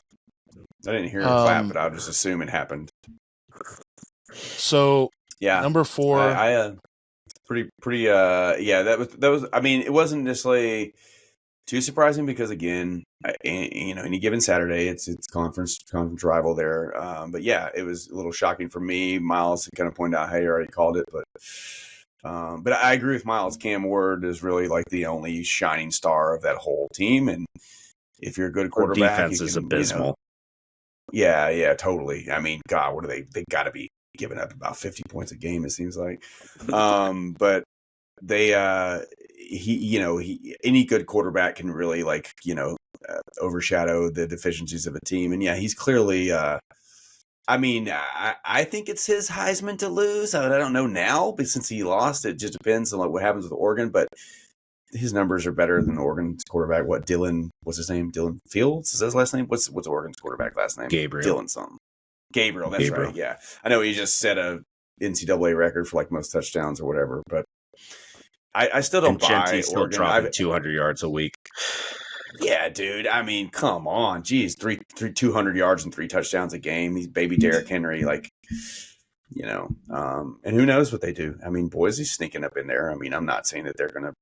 I didn't hear a clap, but I'll just assume it happened. So yeah, number 4. I pretty. Yeah, that was. I mean, it wasn't necessarily too surprising because, again, any given Saturday, it's conference rival there. But yeah, it was a little shocking for me. Miles kind of pointed out, hey, you already called it, but I agree with Miles. Cam Ward is really like the only shining star of that whole team, and if you're a good quarterback, defense is abysmal. Yeah, totally. I mean, God, what are they? They got to be giving up about 50 points a game, it seems like. But they, any good quarterback can really overshadow the deficiencies of a team. And yeah, he's clearly, I think it's his Heisman to lose. I don't know now, but since he lost, it just depends on what happens with Oregon. But his numbers are better than Oregon's quarterback. What's his name? Dylan Fields? Is that his last name? What's Oregon's quarterback last name? Gabriel. Dylan something. Gabriel, that's right. Yeah. I know he just set a NCAA record for most touchdowns or whatever, but I still don't buy Gentie's still Oregon. dropping 200 yards a week. Yeah, dude. I mean, come on. Geez, 200 yards and 3 touchdowns a game. He's baby Derrick Henry, and who knows what they do. I mean, Boise's sneaking up in there. I mean, I'm not saying that they're going to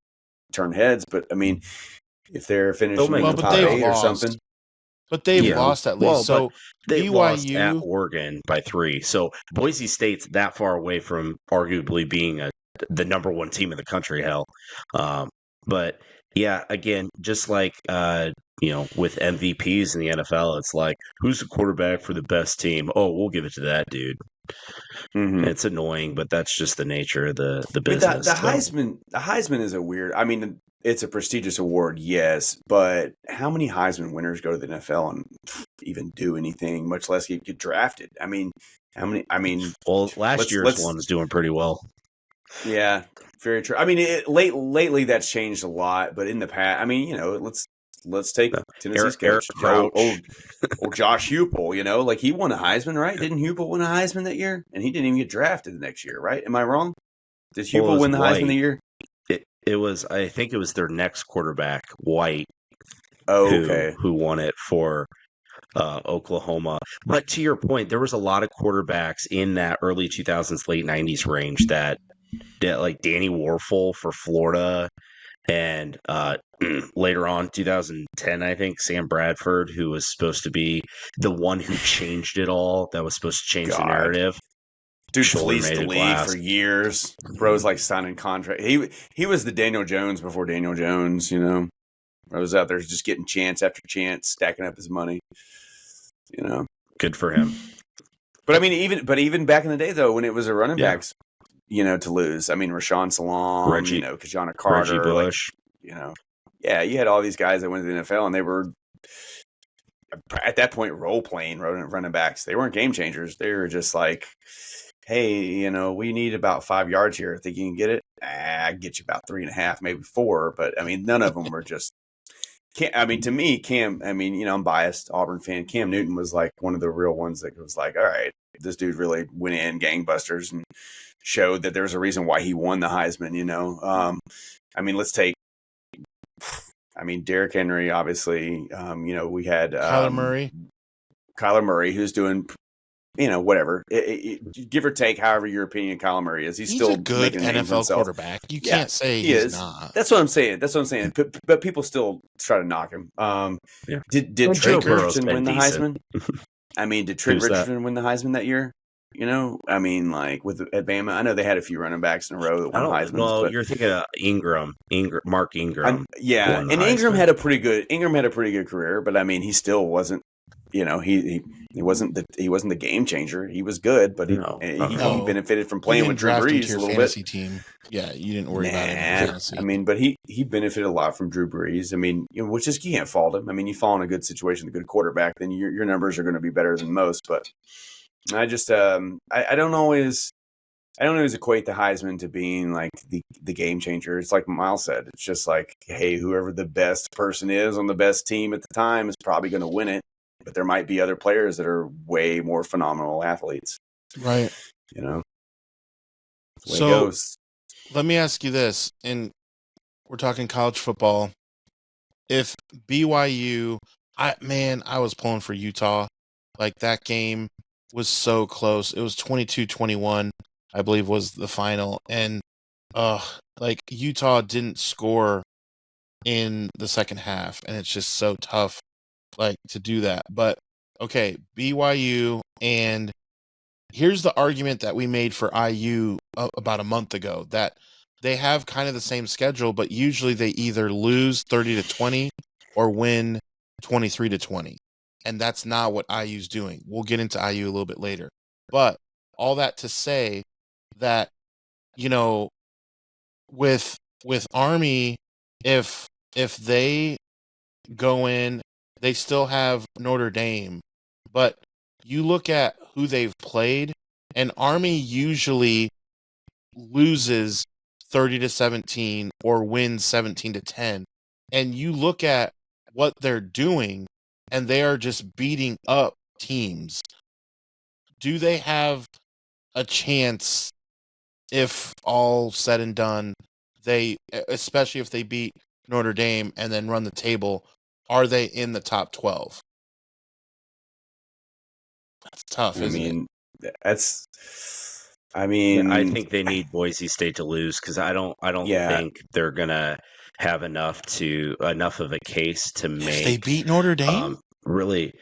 turn heads, but I mean, if they're finishing in the top 8 or something. But they've lost at least. Well, so they BYU lost at Oregon by 3. So Boise State's that far away from arguably being the number 1 team in the country. Hell, but yeah, again, just like with MVPs in the NFL, it's like, who's the quarterback for the best team? Oh, we'll give it to that dude. It's annoying, but that's just the nature of the I mean, business. the Heisman is a weird. I mean, it's a prestigious award, yes, but how many Heisman winners go to the NFL and even do anything, much less get drafted? I mean, how many? I mean, well, last year's one's doing pretty well. Yeah, very true. I mean, lately that's changed a lot, but in the past, I mean, let's take Tennessee's coach, old Josh Heupel. Like he won a Heisman, right? Didn't Heupel win a Heisman that year? And he didn't even get drafted the next year, right? Am I wrong? Did Heupel win the Heisman the year? It was, I think it was their next quarterback, White, who won it for Oklahoma. But to your point, there was a lot of quarterbacks in that early 2000s, late 90s range that like Danny Warfel for Florida, and later on 2010, I think Sam Bradford, who was supposed to be the one who changed it all, that was supposed to change the narrative. Dude fleeced the league for years. Bro's like signing contract. He was the Daniel Jones before Daniel Jones, Bro was out there just getting chance after chance, stacking up his money. Good for him. But I mean, even back in the day though, when it was a running backs, to lose. I mean, Rashawn Salam, Kajana Carter, Reggie Bush. You had all these guys that went to the NFL and they were at that point role playing running backs. They weren't game changers. They were just like, hey, we need about 5 yards here. Think you can get it? I get you about 3.5, maybe 4. But I mean, none of them were just. To me, Cam. I mean, I'm biased, Auburn fan. Cam Newton was like one of the real ones that was like, all right, this dude really went in gangbusters and showed that there's a reason why he won the Heisman. I mean, let's take. I mean, Derrick Henry, obviously. We had Kyler Murray, who's doing. Whatever. Give or take, however your opinion of Kyler Murray is, he's still a good NFL quarterback. You can't say he's not. That's what I'm saying. But people still try to knock him. Did Trey Richardson win the Heisman? I mean, did Trey Richardson win the Heisman that year? I mean, like at Bama, I know they had a few running backs in a row that won Heisman. Well, you're thinking of Mark Ingram. And Ingram had a pretty good career, but I mean, he still wasn't. He wasn't the game changer. He was good, but he benefited from playing with Drew Brees a little bit. Team. Yeah, you didn't worry about him in fantasy. I mean, but he benefited a lot from Drew Brees. I mean, which is, you can't fault him. I mean, you fall in a good situation, a good quarterback, then your numbers are going to be better than most. But I just I don't always equate the Heisman to being like the game changer. It's like Miles said. It's just like, hey, whoever the best person is on the best team at the time is probably going to win it. But there might be other players that are way more phenomenal athletes. Right. So let me ask you this, and we're talking college football. If BYU, I was pulling for Utah. Like, that game was so close. It was 22-21, I believe was the final. And like, Utah didn't score in the second half, and it's just so tough like to do that. But okay, BYU, and here's the argument that we made for IU about a month ago, that they have kind of the same schedule, but usually they either lose 30-20 or win 23-20. And that's not what IU's doing. We'll get into IU a little bit later. But all that to say that, with Army, if they go in, they still have Notre Dame, but you look at who they've played, and Army usually loses 30-17 or wins 17-10. And you look at what they're doing, and they are just beating up teams. Do they have a chance, if all said and done, especially if they beat Notre Dame and then run the table, are they in the top 12? That's tough, isn't it? I think they need Boise State to lose, because I don't think they're gonna have enough of a case to make. If they beat Notre Dame, really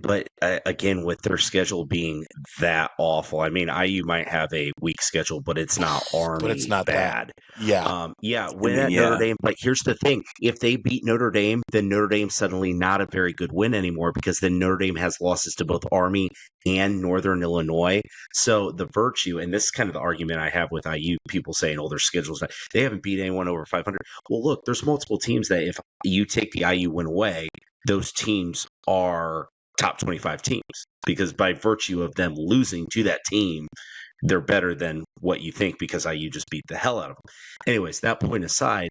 but again, with their schedule being that awful, I mean, IU might have a weak schedule, but it's not but it's Army not that. bad. Yeah. Win at Notre Dame. But here's the thing: if they beat Notre Dame, then Notre Dame's suddenly not a very good win anymore, because then Notre Dame has losses to both Army and Northern Illinois. So the virtue, and this is kind of the argument I have with IU, people saying, "Oh, their schedule's not, they haven't beat anyone over 500." Well, look, there's multiple teams that if you take the IU win away, those teams are top 25 teams, because by virtue of them losing to that team, they're better than what you think, because IU just beat the hell out of them. Anyways, that point aside,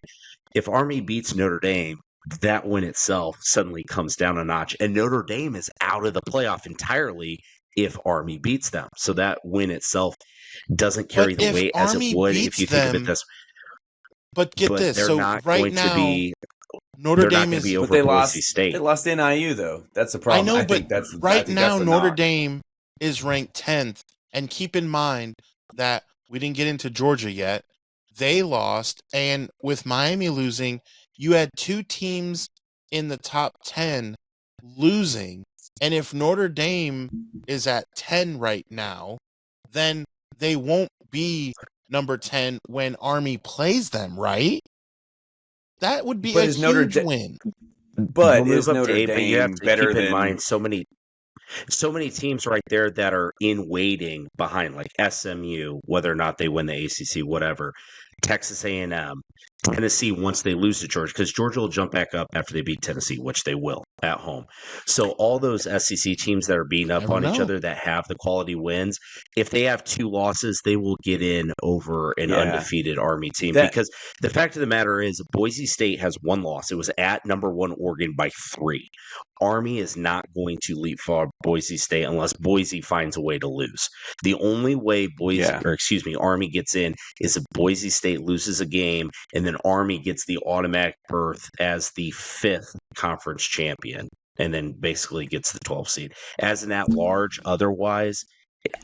if Army beats Notre Dame, that win itself suddenly comes down a notch, and Notre Dame is out of the playoff entirely if Army beats them. So that win itself doesn't carry the weight as it would if you think of it this. But get this, they're so not right going now, to be. Notre They're not Dame going to is. be But over they Boise State. They lost to NIU though. That's the I problem. know, I think but that's right now that's the Notre knock. Dame is ranked 10th, and keep in mind that we didn't get into Georgia yet. They lost, and with Miami losing, you had two teams in the top 10 losing. And if Notre Dame is at 10 right now, then they won't be number 10 when Army plays them, right? That would be But a is Notre huge Da- win. But We'll is move up to Notre 8, but you have Dame to better keep in than? mind so many teams right there that are in waiting behind, like SMU, whether or not they win the ACC, whatever. Texas A&M, Tennessee, once they lose to Georgia, because Georgia will jump back up after they beat Tennessee, which they will at home. So all those SEC teams that are beating up Never on each know. other that have the quality wins, if they have 2 losses, they will get in over an Yeah. undefeated Army team. That- Because the fact of the matter is, Boise State has 1 loss. It was at number 1 Oregon by 3. Army is not going to leapfrog Boise State unless Boise finds a way to lose. The only way Army gets in is if Boise State loses a game, and then Army gets the automatic berth as the 5th conference champion, and then basically gets the 12th seed. As an at-large, otherwise,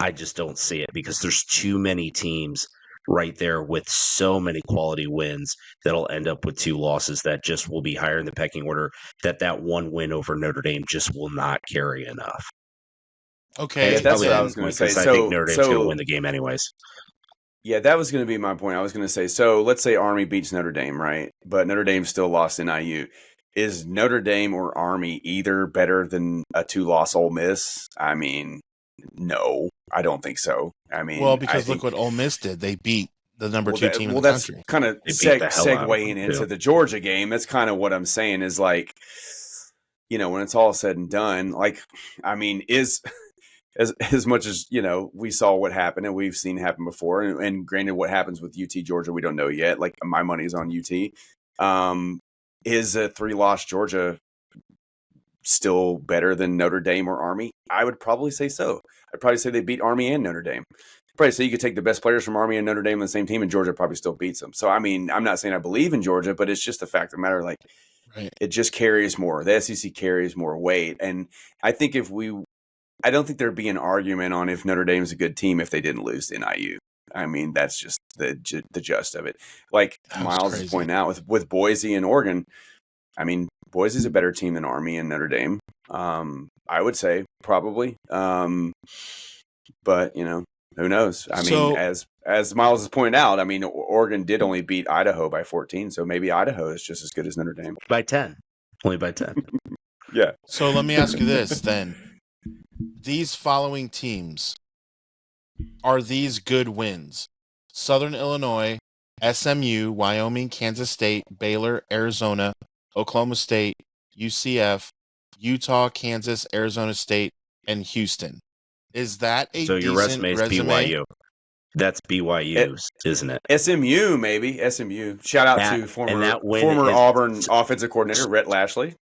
I just don't see it, because there's too many teams right there with so many quality wins that'll end up with 2 losses that just will be higher in the pecking order, that one win over Notre Dame just will not carry enough. Okay, Yeah, that's what I was going to say. I think Notre Dame's going to win the game anyways. Yeah, that was going to be my point. I was going to say, so let's say Army beats Notre Dame, right? But Notre Dame still lost in IU. Is Notre Dame or Army either better than a 2-loss Ole Miss? I mean, no, I don't think so. I mean, well, because look what Ole Miss did. They beat the number 2 team in the country. That's kind of segueing into the Georgia game. That's kind of what I'm saying is, like, you know, when it's all said and done, like, I mean, is as much as, you know, we saw what happened and we've seen happen before, and granted, what happens with UT Georgia, we don't know yet. Like, my money's on UT. Is a 3-loss Georgia still better than Notre Dame or Army? I would probably say so. I'd probably say they beat Army and Notre Dame. I'd probably say you could take the best players from Army and Notre Dame on the same team, and Georgia probably still beats them. So, I mean, I'm not saying I believe in Georgia, but it's just the fact of the matter. Like, right. It just carries more. The SEC carries more weight. And I think I don't think there'd be an argument on if Notre Dame's a good team if they didn't lose to NIU. I mean, that's just the gist of it. Like Miles is pointing out with Boise and Oregon, I mean, Boise's a better team than Army and Notre Dame. I would say probably. But, you know, who knows? I mean, as Miles has pointed out, I mean, Oregon did only beat Idaho by 14, so maybe Idaho is just as good as Notre Dame. By 10. Only by 10. Yeah. So let me ask you this then. These following teams, are these good wins? Southern Illinois, SMU, Wyoming, Kansas State, Baylor, Arizona, Oklahoma State, UCF, Utah, Kansas, Arizona State, and Houston. Is that a decent your resume is BYU? That's BYU's, isn't it? SMU, maybe. SMU. Shout out to former Auburn offensive coordinator, Rhett Lashley.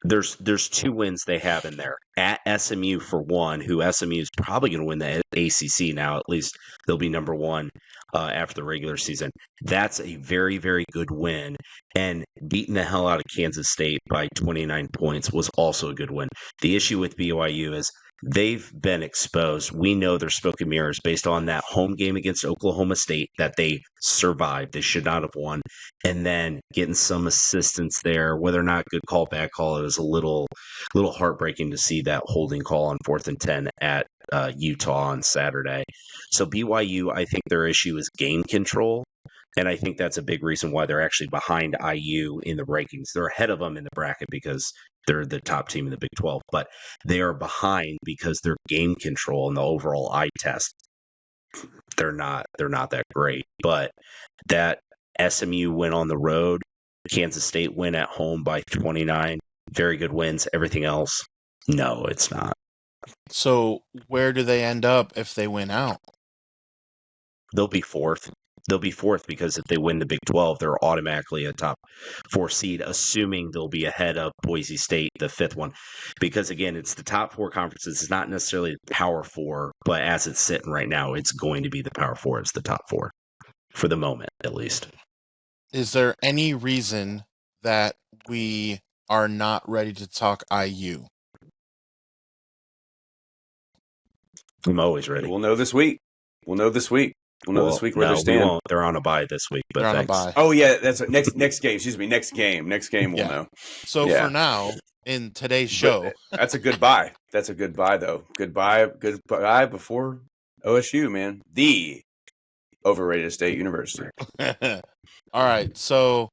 There's 2 wins they have in there. At SMU, for one, who SMU is probably going to win the ACC now. At least they'll be number 1 after the regular season. That's a very, very good win. And beating the hell out of Kansas State by 29 points was also a good win. The issue with BYU is they've been exposed. We know they're smoke and mirrors based on that home game against Oklahoma State that they survived. They should not have won. And then getting some assistance there, whether or not good call, bad call, it was a little heartbreaking to see that holding call on 4th and 10 at Utah on Saturday. So BYU, I think their issue is game control. And I think that's a big reason why they're actually behind IU in the rankings. They're ahead of them in the bracket because they're the top team in the Big 12, but they are behind because their game control and the overall eye test, they're not that great. But that SMU win on the road, Kansas State win at home by 29, very good wins. Everything else, no, it's not. So where do they end up if they win out? They'll be fourth. They'll be fourth because if they win the Big 12, they're automatically a top 4 seed, assuming they'll be ahead of Boise State, the 5th one. Because, again, it's the top 4 conferences. It's not necessarily the Power 4, but as it's sitting right now, it's going to be the Power 4. It's the top 4 for the moment, at least. Is there any reason that we are not ready to talk IU? I'm always ready. We'll know this week. We'll know this week where they stand. We won't. They're on a bye this week, but They're thanks. on a bye. Oh yeah, that's next game. Excuse me, next game. Next game we'll know. So for now, in today's show, that's a good buy. That's a good buy though. Goodbye before OSU, man. The overrated state university. All right. So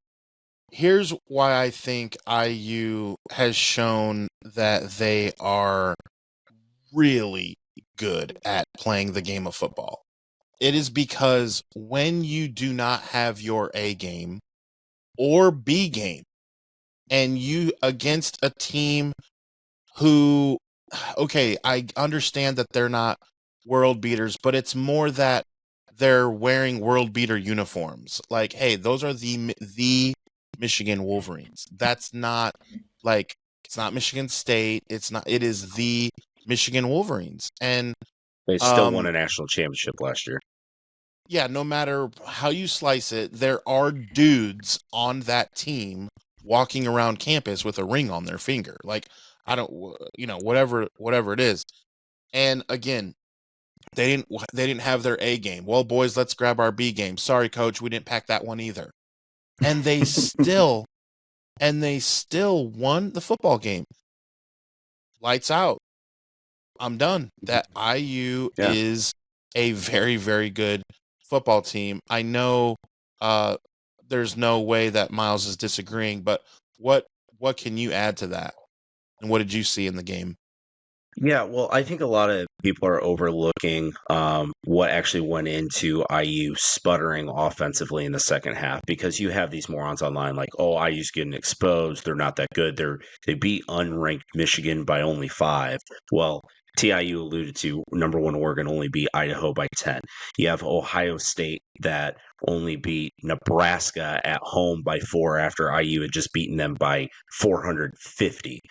here's why I think IU has shown that they are really good at playing the game of football. It is because when you do not have your A game or B game, and you against a team who, okay, I understand that they're not world beaters, but it's more that they're wearing world beater uniforms. Like, hey, those are the Michigan Wolverines. That's not like, it's not Michigan State. It is the Michigan Wolverines. And they still won a national championship last year. Yeah, no matter how you slice it, there are dudes on that team walking around campus with a ring on their finger. Like, I don't, whatever it is. And again, they didn't have their A game. Well, boys, let's grab our B game. Sorry, coach, we didn't pack that one either. And they still won the football game. Lights out. I'm done. That IU is a very, very good football team. I know there's no way that Miles is disagreeing, but what can you add to that? And what did you see in the game? Yeah, well, I think a lot of people are overlooking what actually went into IU sputtering offensively in the second half, because you have these morons online like, oh, IU's getting exposed. They're not that good. They beat unranked Michigan by only 5. Well, TIU alluded to number 1 Oregon only beat Idaho by 10. You have Ohio State that only beat Nebraska at home by 4 after IU had just beaten them by 450.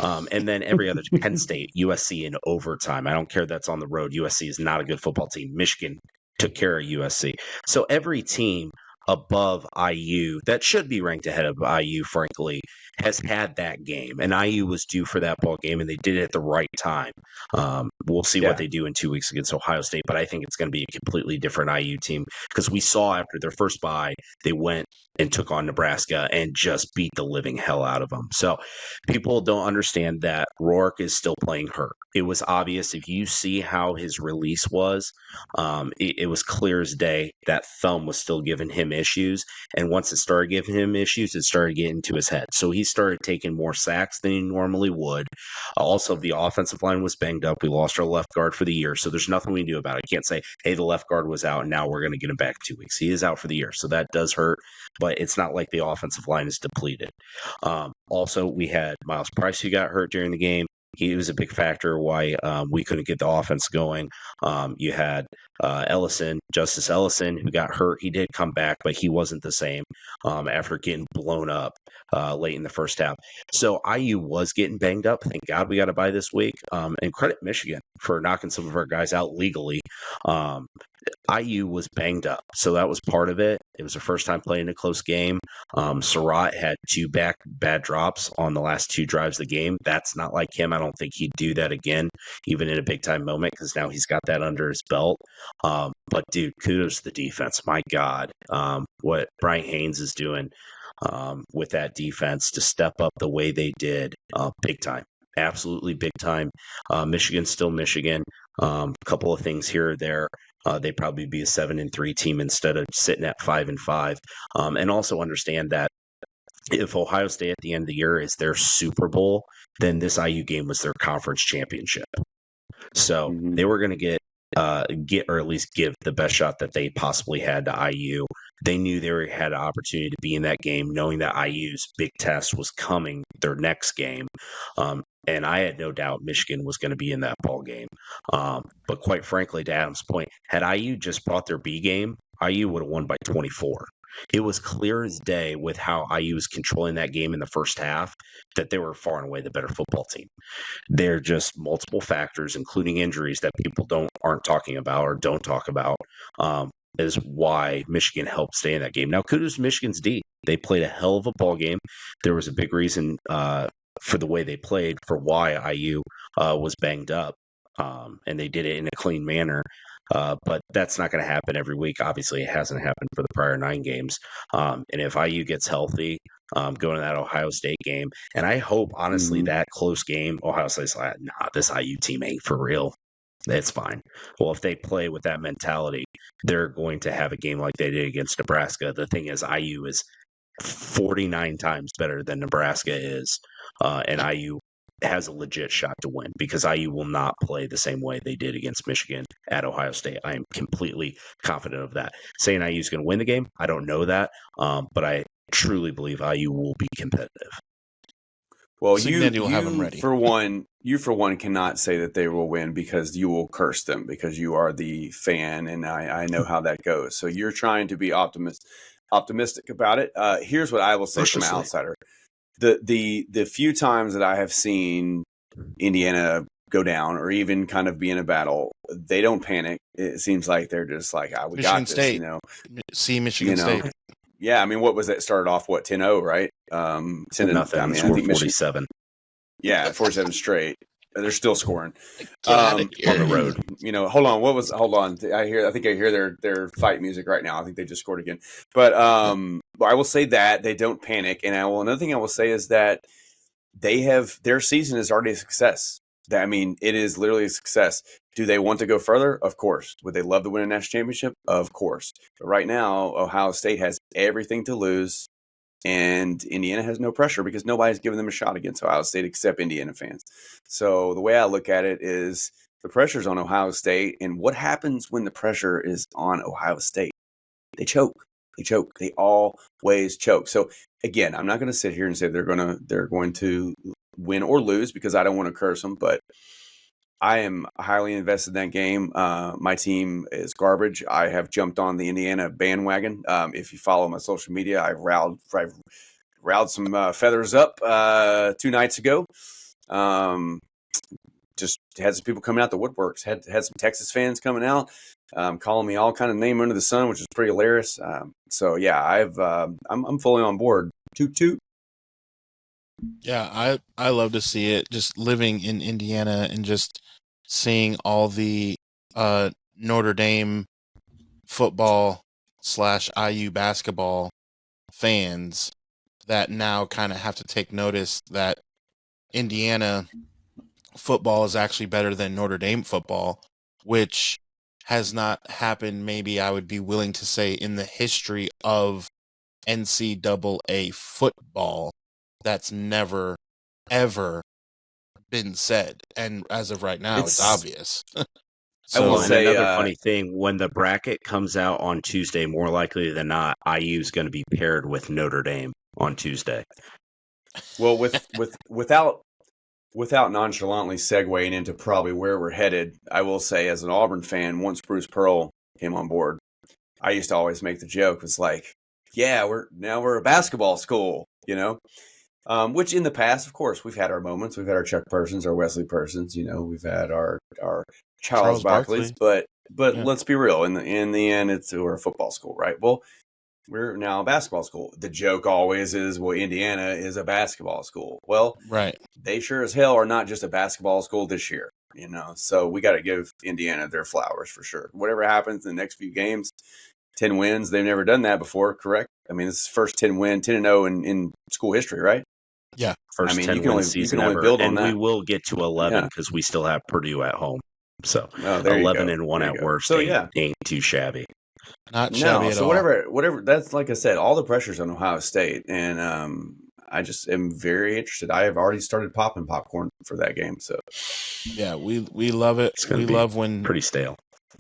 And then every other, Penn State, USC in overtime. I don't care that's on the road. USC is not a good football team. Michigan took care of USC. So every team above IU that should be ranked ahead of IU, frankly, has had that game, and IU was due for that ball game, and they did it at the right time. We'll see what they do in 2 weeks against Ohio State, but I think it's going to be a completely different IU team, because we saw after their first bye, they went and took on Nebraska and just beat the living hell out of them. So people don't understand that Rourke is still playing hurt. It was obvious if you see how his release was, it was clear as day that thumb was still giving him issues. And once it started giving him issues, it started getting to his head. So he started taking more sacks than he normally would. Also, the offensive line was banged up. We lost our left guard for the year. So there's nothing we can do about it. I can't say, hey, the left guard was out and now we're going to get him back in 2 weeks. He is out for the year. So that does hurt, but it's not like the offensive line is depleted. Also, we had Miles Price who got hurt during the game. He was a big factor why we couldn't get the offense going. You had Justice Ellison, who got hurt. He did come back, but he wasn't the same after getting blown up late in the first half. So IU was getting banged up. Thank God we got a bye this week. And credit Michigan for knocking some of our guys out legally. IU was banged up, so that was part of it. It was the first time playing a close game. Surratt had 2 bad drops on the last 2 drives of the game. That's not like him. I don't think he'd do that again, even in a big-time moment, because now he's got that under his belt. But, dude, kudos to the defense. My God, what Brian Haynes is doing with that defense to step up the way they did, big time. Absolutely big time. Michigan's still Michigan. Couple of things here or there. They'd probably be a 7-3 team instead of sitting at 5-5. And also understand that if Ohio State at the end of the year is their Super Bowl, then this IU game was their conference championship. So they were going to get or at least give the best shot that they possibly had to IU. They knew they had an opportunity to be in that game, knowing that IU's big test was coming their next game. And I had no doubt Michigan was going to be in that ball game. But quite frankly, to Adam's point, had IU just brought their B game, IU would have won by 24. It was clear as day with how IU was controlling that game in the first half that they were far and away the better football team. They're just multiple factors, including injuries that people aren't talking about or don't talk about, is why Michigan helped stay in that game. Now, kudos to Michigan's D. They played a hell of a ball game. There was a big reason for the way they played, for why IU was banged up, and they did it in a clean manner. But that's not going to happen every week. Obviously, it hasn't happened for the prior 9 games. And if IU gets healthy, going to that Ohio State game, and I hope, honestly, that close game, Ohio State's like, nah, this IU team ain't for real. It's fine. Well, if they play with that mentality, they're going to have a game like they did against Nebraska. The thing is, IU is 49 times better than Nebraska is, and IU has a legit shot to win, because IU will not play the same way they did against Michigan at Ohio State. I am completely confident of that. Saying IU is going to win the game, I don't know that, but I truly believe IU will be competitive. Well, you have them ready. For one, cannot say that they will win, because you will curse them, because you are the fan, and I know how that goes. So you're trying to be optimistic about it. Here's what I will say from an outsider. The few times that I have seen Indiana go down, or even kind of be in a battle, they don't panic. It seems like they're just like, we Michigan got State. this, Michigan State. Yeah, I mean, what was that? Started off 10-0, right? 10-0. I think 47. Yeah, 47 straight. They're still scoring on the road. Hold on. I think I hear their fight music right now. I think they just scored again. But I will say that they don't panic. And another thing I will say is that their season is already a success. It is literally a success. Do they want to go further? Of course. Would they love to win a national championship? Of course. But right now, Ohio State has everything to lose, and Indiana has no pressure, because nobody's giving them a shot against Ohio State except Indiana fans. So the way I look at it is, the pressure's on Ohio State, and what happens when the pressure is on Ohio State? They choke. They always choke. So again, I'm not going to sit here and say they're going to win or lose, because I don't want to curse them, but I am highly invested in that game. My team is garbage. I have jumped on the Indiana bandwagon. If you follow my social media, I've riled some feathers up 2 nights ago. Just had some people coming out the woodworks. Had some Texas fans coming out, calling me all kind of name under the sun, which is pretty hilarious. So yeah, I'm fully on board. Toot toot. Yeah, I love to see it. Just living in Indiana and just seeing all the Notre Dame football / IU basketball fans that now kind of have to take notice that Indiana football is actually better than Notre Dame football, which has not happened, maybe I would be willing to say, in the history of NCAA football. That's never, ever been said. And as of right now, it's obvious. So, I will say another funny thing, when the bracket comes out on Tuesday, more likely than not, IU is going to be paired with Notre Dame on Tuesday. Well, without nonchalantly segueing into probably where we're headed, I will say, as an Auburn fan, once Bruce Pearl came on board, I used to always make the joke. It's like, yeah, we're a basketball school, which in the past, of course, we've had our moments. We've had our Chuck Persons, our Wesley Persons, we've had our Charles Barkley's, but let's be real. In the end, we're a football school, right? Well, we're now a basketball school. The joke always is, well, Indiana is a basketball school. Well, right. They sure as hell are not just a basketball school this year, So we got to give Indiana their flowers for sure. Whatever happens in the next few games, 10 wins. They've never done that before, correct? I mean, this is first 10-0 in school history, right? Yeah. First 10 win season ever. Build on that. We will get to 11 because we still have Purdue at home. So 11-1 at worst ain't too shabby. Not shabby at all. So whatever. That's like I said, all the pressure's on Ohio State, and I just am very interested. I have already started popping popcorn for that game. So yeah, we love it. We love when pretty stale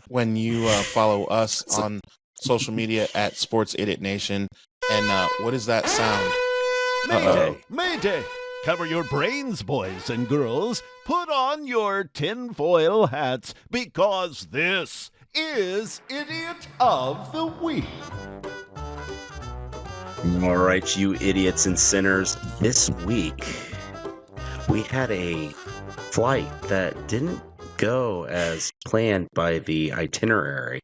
when you follow us on social media at Sports Idiot Nation. And what is that sound? Mayday! Mayday! Cover your brains, boys and girls. Put on your tinfoil hats because this is Idiot of the Week. All right, you idiots and sinners. This week, we had a flight that didn't go as planned by the itinerary.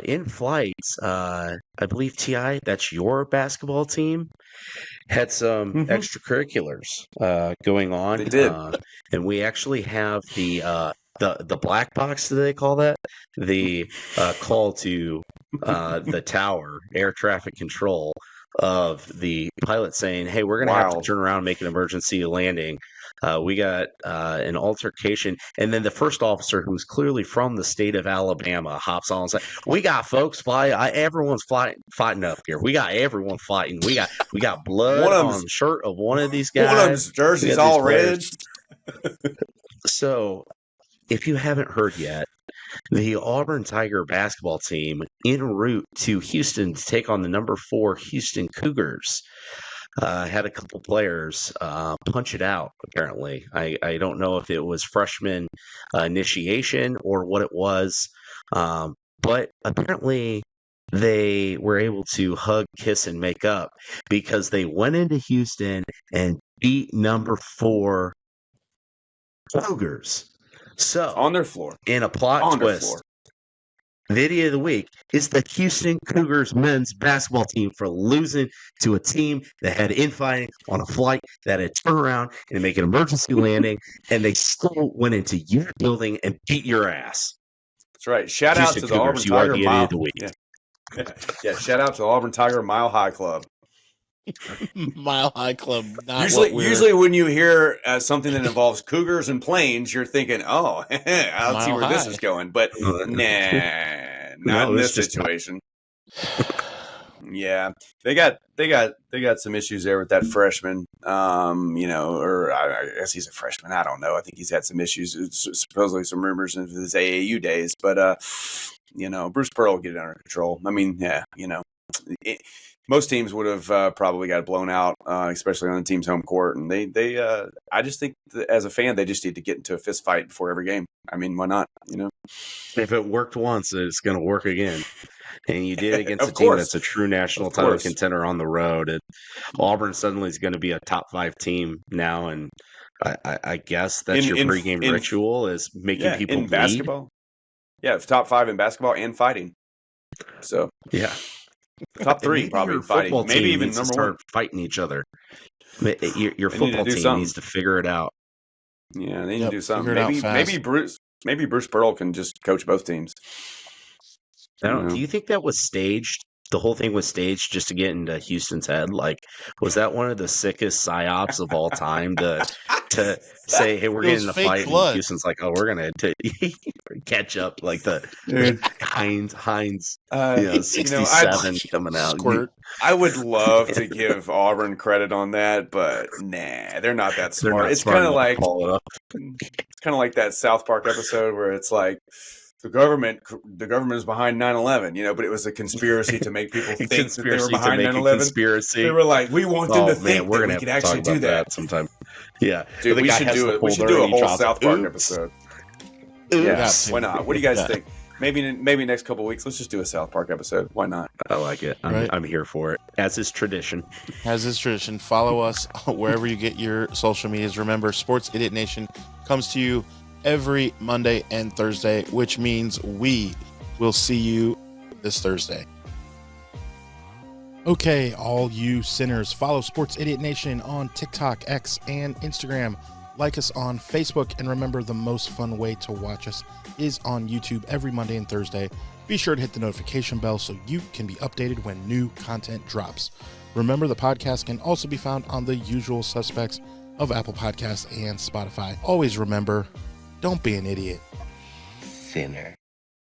In flight, I believe, T.I., that's your basketball team, had some extracurriculars going on. They did. And we actually have the black box, do they call that? The call to the tower, air traffic control, of the pilot saying, hey, we're going to have to turn around and make an emergency landing. We got an altercation. And then the first officer, who's clearly from the state of Alabama, hops on and says, we got folks everyone's fighting up here. We got everyone fighting. We got blood on the shirt of one of these guys. One of them's jersey's all red. So if you haven't heard yet, the Auburn Tiger basketball team en route to Houston to take on the number 4 Houston Cougars had a couple players punch it out, apparently. I don't know if it was freshman initiation or what it was, but apparently they were able to hug, kiss, and make up because they went into Houston and beat number 4 Cougars. So on their floor, in a plot twist, the idiot of the week is the Houston Cougars men's basketball team for losing to a team that had infighting on a flight that had turned around and make an emergency landing, and they still went into your building and beat your ass. That's right. Shout out to the Auburn Tiger Mile. Yeah. Shout out to the Auburn Tiger Mile High Club. Mile High Club. Usually when you hear something that involves cougars and planes, you're thinking, "Oh, I'll see where this is going." But not in this situation. Yeah, they got some issues there with that freshman. Or I guess he's a freshman. I don't know. I think he's had some issues. Supposedly some rumors in his AAU days, but Bruce Pearl will get it under control. I mean, most teams would have probably got blown out, especially on the team's home court. And I just think that as a fan, they just need to get into a fist fight before every game. I mean, why not? If it worked once, it's going to work again. And you did against a team that's a true national title contender on the road. And Auburn suddenly is going to be a top 5 team now. And I guess that's your pregame ritual is making people bleed. Basketball. Yeah, top 5 in basketball and fighting. So yeah. Top 3 probably fighting. Maybe even number 1 fighting each other. Your football team needs to figure it out. Yeah, they need to do something. Maybe Bruce Pearl can just coach both teams. Do you think that was staged? The whole thing was staged just to get into Houston's head? Like, was that one of the sickest psyops of all time to say, hey, we're getting in a fight, and Houston's like, oh, we're going to catch up, like the Heinz 67 coming out. Squirt. I would love to give Auburn credit on that, but nah, they're not that smart. It's kind of like that South Park episode where it's like, the government is behind 9/11, but it was a conspiracy to make people think that they were behind 9/11. They were like, we want them to think that we could actually do that sometime. Yeah, dude, we should do it. We should do a whole South Park episode. Yeah, why not? What do you guys think? Maybe next couple of weeks, let's just do a South Park episode. Why not? I like it. I'm here for it. As is tradition. Follow us wherever you get your social medias. Remember, Sports Idiot Nation comes to you every Monday and Thursday, which means we will see you this Thursday. Okay, all you sinners, follow Sports Idiot Nation on TikTok, X, and Instagram. Like us on Facebook, and remember, the most fun way to watch us is on YouTube every Monday and Thursday. Be sure to hit the notification bell so you can be updated when new content drops. Remember, the podcast can also be found on the usual suspects of Apple Podcasts and Spotify. Always remember, don't be an idiot. Sinner.